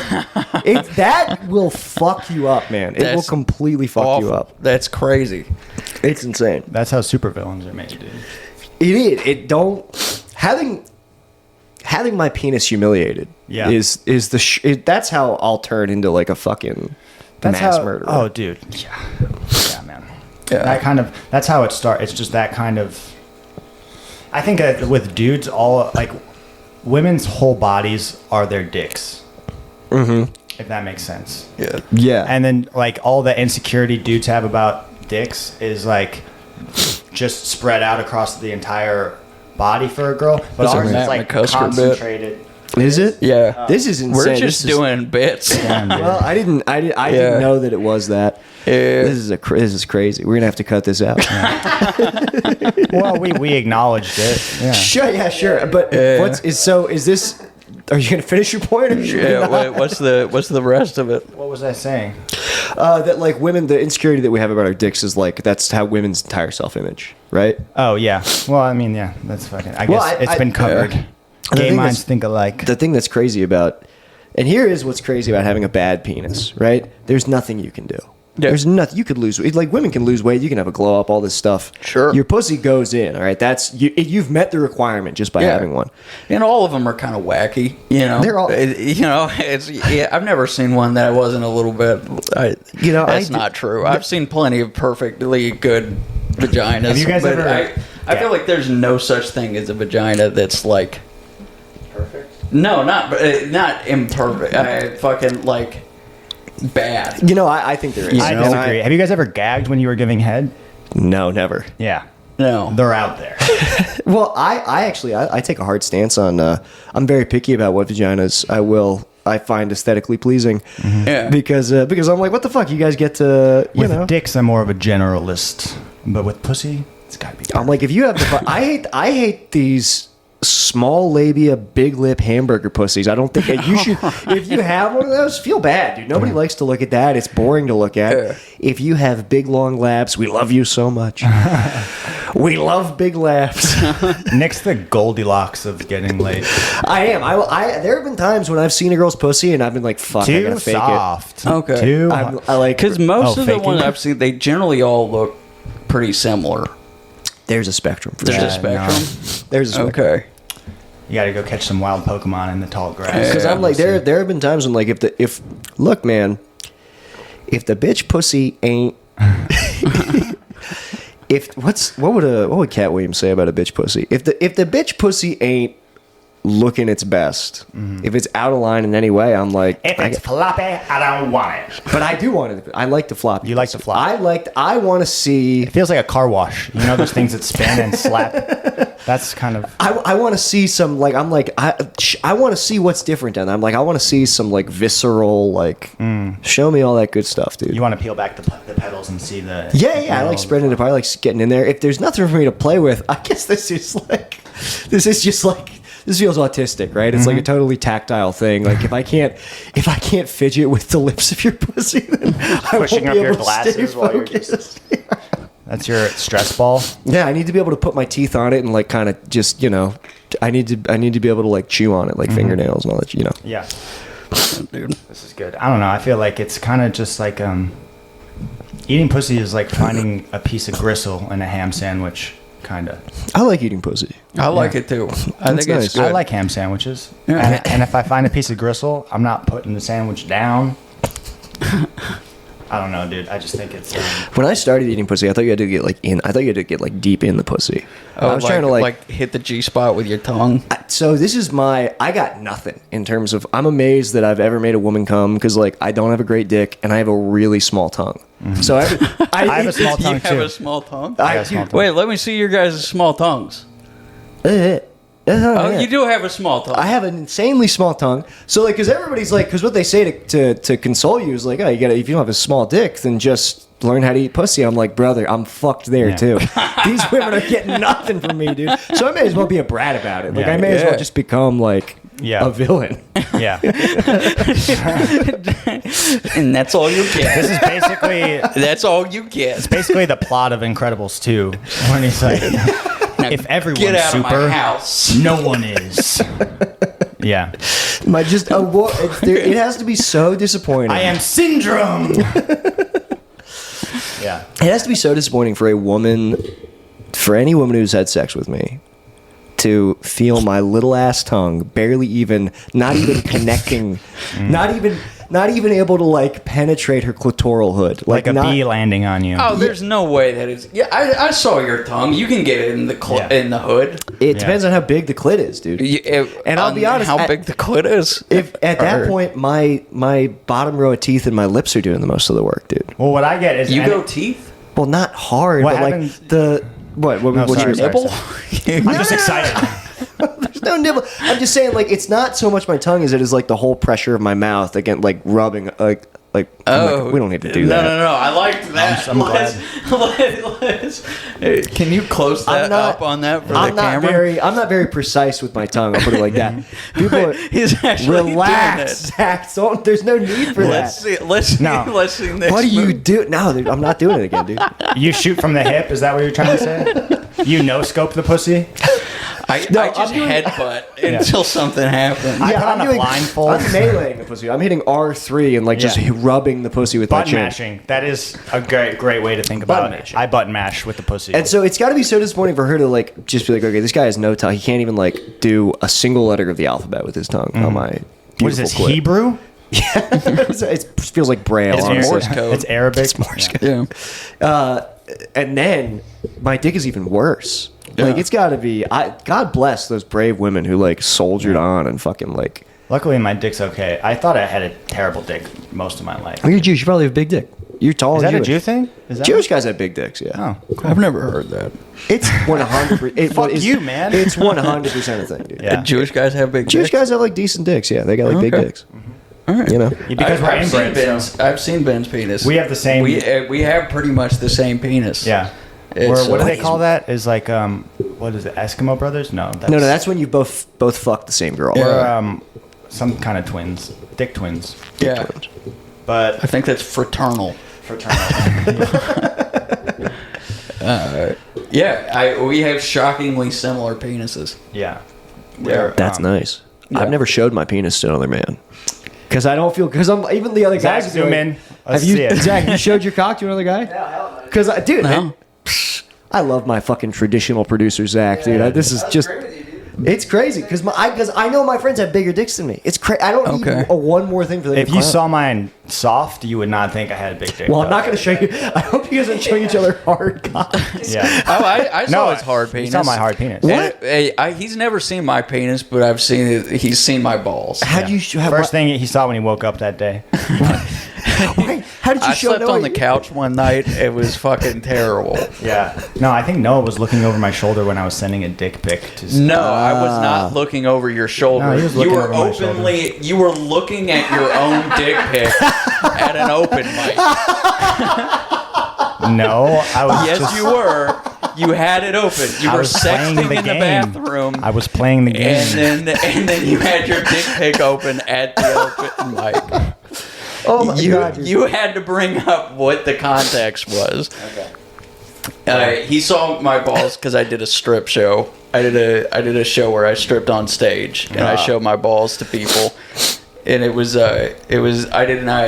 that will fuck you up, man. It will That's completely fuck you up. That's crazy. It's insane. That's how supervillains are made, dude. It is. It don't having my penis humiliated. Yeah. Is the that's how I'll turn into like a fucking That's mass how. murderer. Oh, dude. Yeah, man. Yeah. That kind of. That's how it starts. It's just that kind of. I think that with dudes, all like women's whole bodies are their dicks. Mm-hmm. If that makes sense. Yeah. yeah. And then like all the insecurity dudes have about dicks is like just spread out across the entire body for a girl, but That's a ours is Matt like McCusker bit. concentrated. Is it? Yeah. This is insane. We're This just is- doing bits. Well, I didn't Yeah. know that it was that. Yeah. This is crazy. We're gonna have to cut this out. Well, we acknowledged it. Yeah. Sure, yeah, sure. But is this? Are you gonna finish your point? Or should we Yeah. not? Wait, what's the rest of it? What was I saying? That like women, the insecurity that we have about our dicks is like that's how women's entire self-image, right? Oh yeah. Well, I mean, yeah, that's fucking. I Well, guess it's I- been covered. The Gay thing minds that's- think alike. The thing that's crazy about, and here is what's crazy about having a bad penis, right? There's nothing you can do. Yeah. There's nothing you could lose. Like women can lose weight, you can have a glow up, all this stuff. Sure. Your pussy goes in. All right, that's you've met the requirement just by having one. And all of them are kind of wacky, you know. They're all- I've never seen one that wasn't a little bit. That's I not true. I've seen plenty of perfectly good vaginas. Have you guys but ever- I feel like there's no such thing as a vagina that's like. Perfect. No, not imperfect. I fucking like bad. I think there is. I And disagree. Have you guys ever gagged when you were giving head? No, never. Yeah. No. They're out there. Well, I actually take a hard stance on. I'm very picky about what vaginas I find aesthetically pleasing. Yeah. Because I'm like, what the fuck? You guys get to With dicks, I'm more of a generalist. But with pussy, it's gotta be. I'm like, if you have the, I hate these small labia, big lip hamburger pussies. I don't think that you should. If you have one of those, feel bad, dude. Nobody likes to look at that. It's boring to look at. Yeah. If you have big long labs, we love you so much. We love big labs. Nick's the Goldilocks of getting laid. I am. There have been times when I've seen a girl's pussy and I've been like, fuck, I Too gotta fake soft. Okay. Too. I like Because most Oh, of the faking ones it? I've seen, they generally all look pretty similar. There's a spectrum. For There's sure. a spectrum. There's a spectrum. Okay. You gotta go catch some wild Pokemon in the tall grass. Because Yeah. I'm like, there have been times when like if look, man, if the bitch pussy ain't what would Cat Williams say about a bitch pussy? If the bitch pussy ain't looking its best, if it's out of line in any way, I'm like, If it's floppy, I don't want it. but I do want it. I like to flop. You like to flop? I want to see. It feels like a car wash. You know those things that spin and slap? That's kind of. I want to see some like I want to see what's different, and I'm like I want to see some like visceral like show me all that good stuff, dude. You want to peel back the pedals and see the. Yeah, I like spreading it apart. I like getting in there. If there's nothing for me to play with, I guess this feels autistic, right? It's like a totally tactile thing. Like if I can't fidget with the lips of your pussy, then I Pushing won't up be your able to stay glasses while you're focused. That's your stress ball. Yeah, I need to be able to put my teeth on it and like kind of just I need to be able to like chew on it like fingernails and all that. Yeah. Dude. This is good. I don't know. I feel like it's kind of just like eating pussy is like finding a piece of gristle in a ham sandwich, kind of. I like eating pussy. I like it too. I think nice. it's good. I like ham sandwiches. Yeah. And if I find a piece of gristle, I'm not putting the sandwich down. I don't know, dude. I just think it's. When I started eating pussy, I thought you had to get like in. I thought you had to get like deep in the pussy. I was trying to like hit the G spot with your tongue. So this is I got nothing in terms of, I'm amazed that I've ever made a woman come because like I don't have a great dick and I have a really small tongue. So I have a small You tongue have too. a small tongue? I got a small tongue. Wait, let me see your guys' small tongues. Oh, You do have a small tongue. I have an insanely small tongue. So like, because everybody's like, because what they say to console you is like, oh, you gotta, if you don't have a small dick, then just learn how to eat pussy. I'm like, brother, I'm fucked there Yeah. too. These women are getting nothing from me, dude. So I may as well be a brat about it. Like Yeah. I may as Yeah. well just become like Yeah. a villain. Yeah. and that's all you get. This is basically That's all you get. basically the plot of Incredibles 2, when he's like, if everyone's Get out of super, my house. no one is. Yeah. My just it has to be so disappointing. I am Syndrome. Yeah. It has to be so disappointing for any woman who's had sex with me to feel my little ass tongue not even connecting, not even able to like penetrate her clitoral hood, Like a not, bee landing on you. Oh, there's no way that is. Yeah, I saw your tongue. You can get it in the Yeah. in the hood. It depends on how big the clit is, dude. And I'll be honest, how big the clit is. If at that Or- point my bottom row of teeth and my lips are doing the most of the work, dude. Well, what I get is you and go it- teeth. Well, not hard, What but happens- like the what's sorry, your sorry. Nibble. I'm just excited. There's no nibble. I'm just saying, like, it's not so much my tongue as it is like the whole pressure of my mouth against like rubbing like. I'm like, we don't need to do that. No. I liked that. I'm glad. Can you close that up on that for I'm the not camera? I'm not very precise with my tongue. I'll put it like that. People are, He's actually relax, doing it. Zach. Don't, there's no need for Let's that. see. Let's No. Let's see this. What do you move. do? No, dude, I'm not doing it again, dude. You shoot from the hip. Is that what you're trying to say? You no scope the pussy. I just I'm doing- headbutt until something happens. I put on a doing- blindfold. I'm meleeing the pussy. I'm hitting R3 and like just Yeah. rubbing the pussy with my Button chin. mashing. That is a great way to think about Button it. mashing. I button mash with the pussy. And so it's got to be so disappointing for her to like just be like, okay, this guy has no tongue. He can't even like do a single letter of the alphabet with his tongue on my. what is this, beautiful clit. Hebrew? It feels like Braille. It's honestly. Morse code. It's Arabic. It's Morse code. Yeah. And then my dick is even worse. Like Yeah. it's got to be. God bless those brave women who like soldiered on and fucking like. Luckily, my dick's okay. I thought I had a terrible dick most of my life. Oh, you're Jewish. You probably have a big dick. You're tall. Is and that a Jewish. Jew thing? Is that Jewish guys have big dicks. Yeah. Oh, I've never heard that. It's 100%. Fuck you, man. It's 100% a thing, dude. Yeah. Jewish guys have big Jewish dicks? guys have like decent dicks. Yeah, they got like big Okay. dicks. All right. You know. because we're I've seen inbred. Ben's. So. I've seen Ben's penis. We have the same. We have pretty much the same penis. Yeah. It's, Or what do they uh, call that? Is like what is it? Eskimo brothers? No. No, that's when you both fucked the same girl. Or Yeah. some kind of twins, dick twins. Yeah. But I think that's fraternal. fraternal. Yeah, we have shockingly similar penises. yeah. Yeah. That's nice. Yeah. I've never showed my penis to another man. Because I don't feel. Because I'm even the other guys. Zach, are zoom like, in. Have Let's you, see it. Zach? You showed your cock to another guy? Because dude, No. I love my fucking traditional producer Zach, dude. This is just. It's crazy because I know my friends have bigger dicks than me. It's crazy. I don't Okay. need one more thing for them. If to you clown. saw mine soft, you would not think I had a big dick. Well, I'm though. not going to show you. I hope you guys aren't showing each other hard cocks. Yeah. Oh, I saw No, his hard you penis. saw my hard penis. And, he's never seen my penis, but I've seen it. He's seen my balls. How do you have First thing he saw when he woke up that day. How did you I show slept Noah on the you- couch one night. It was fucking terrible. Yeah. No, I think Noah was looking over my shoulder when I was sending a dick pic to. No, I was not looking over your shoulder. No, he was you looking were over my openly. You were looking at your own dick pic at an open mic. No, I was. Yes, just, you were. You had it open. You I were was playing sexting the in the game. bathroom. I was playing the game. and then you had your dick pic open at the open mic. Oh my you, god! dude. you had to bring up what the context was. Okay. He saw my balls because I did a strip show. I did a show where I stripped on stage and I showed my balls to people, and it was I did not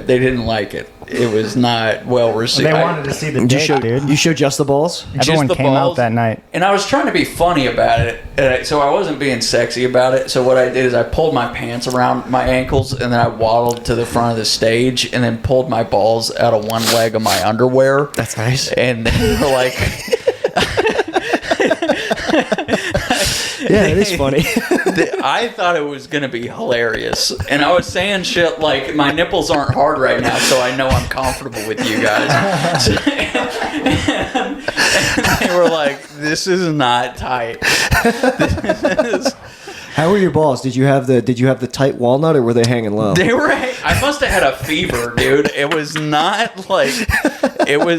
they didn't like it. It was not well received. They wanted to see the You dick, show dude. you show just the balls. Everyone the came out balls. that night. And I was trying to be funny about it, so I wasn't being sexy about it. So what I did is I pulled my pants around my ankles, and then I waddled to the front of the stage, and then pulled my balls out of one leg of my underwear. That's nice. And they were like, Yeah, it is funny. I thought it was gonna be hilarious, and I was saying shit like, "My nipples aren't hard right now, so I know I'm comfortable with you guys." and they were like, "This is not tight." How were your balls? Did you have the tight walnut or were they hanging low? They were. I must have had a fever, dude. It was not like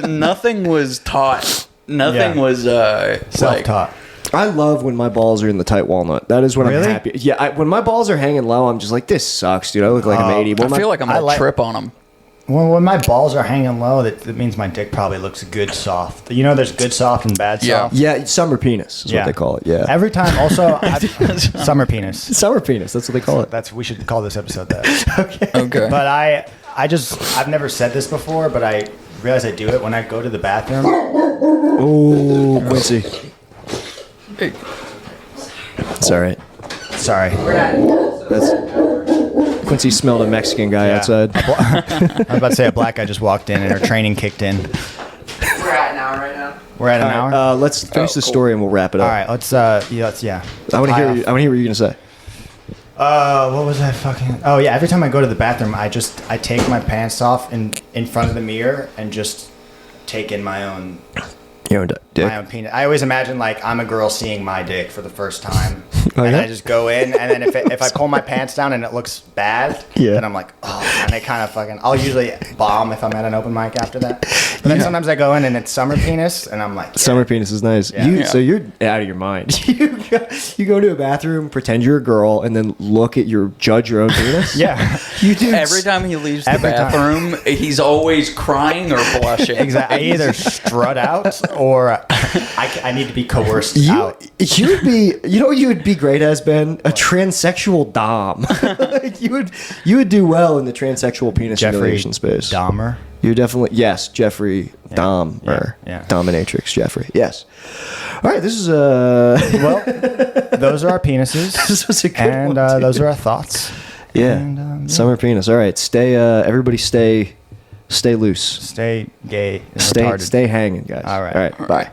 nothing was taut. Nothing Yeah. was Self-taught. I love when my balls are in the tight walnut. That is when Really? I'm happy. Yeah, when my balls are hanging low, I'm just like, this sucks, dude. I look like I'm 80. I feel like I'm I gonna like- trip on them. Well, when my balls are hanging low, that means my dick probably looks good soft. You know, there's good soft and bad Yeah. soft. Yeah, summer penis is what they call it. Yeah, Every time, also, summer penis. summer penis. That's what they call it. We should call this episode that. Okay. But I've never said this before, but I realize I do it when I go to the bathroom. Ooh, Quincy. It's all right. Sorry. That's Quincy smelled a Mexican guy Yeah. outside. I was about to say a black guy just walked in and her training kicked in. We're at an hour right now. We're at an hour. Let's finish Oh, the cool. story and we'll wrap it up. All right, let's yeah. I want to hear. Tie I want to hear what you're gonna say. What was I fucking? Oh yeah, every time I go to the bathroom, I take my pants off in front of the mirror and just take in my own Your own dick. my own penis. I always imagine like I'm a girl seeing my dick for the first time, Oh, and yeah? I just go in, and then if I pull my pants down and it looks bad, Yeah. then I'm like, oh, and I kind of I'll usually bomb if I'm at an open mic after that. But then sometimes I go in and it's summer penis, and I'm like, yeah. Summer penis is nice. Yeah. So you're out of your mind. you go to a bathroom, pretend you're a girl, and then judge your own penis. Yeah. You do. Every time he leaves the Every time. bathroom, he's always crying or blushing. Exactly. I either strut out or I need to be coerced out. You would be. You know what you would be great as, Ben? A transsexual dom. you would do well in the transsexual penis Jeffrey simulation space. Dahmer. You're definitely Jeffrey Dahmer. Yeah. Dominatrix Jeffrey. Yes. All right. This is Well, those are our penises. This was a good and one, too. those are our thoughts. Yeah. And, Summer penis. All right. Everybody stay loose. Stay gay and Stay retarded. hanging, guys. All right. All right. Bye.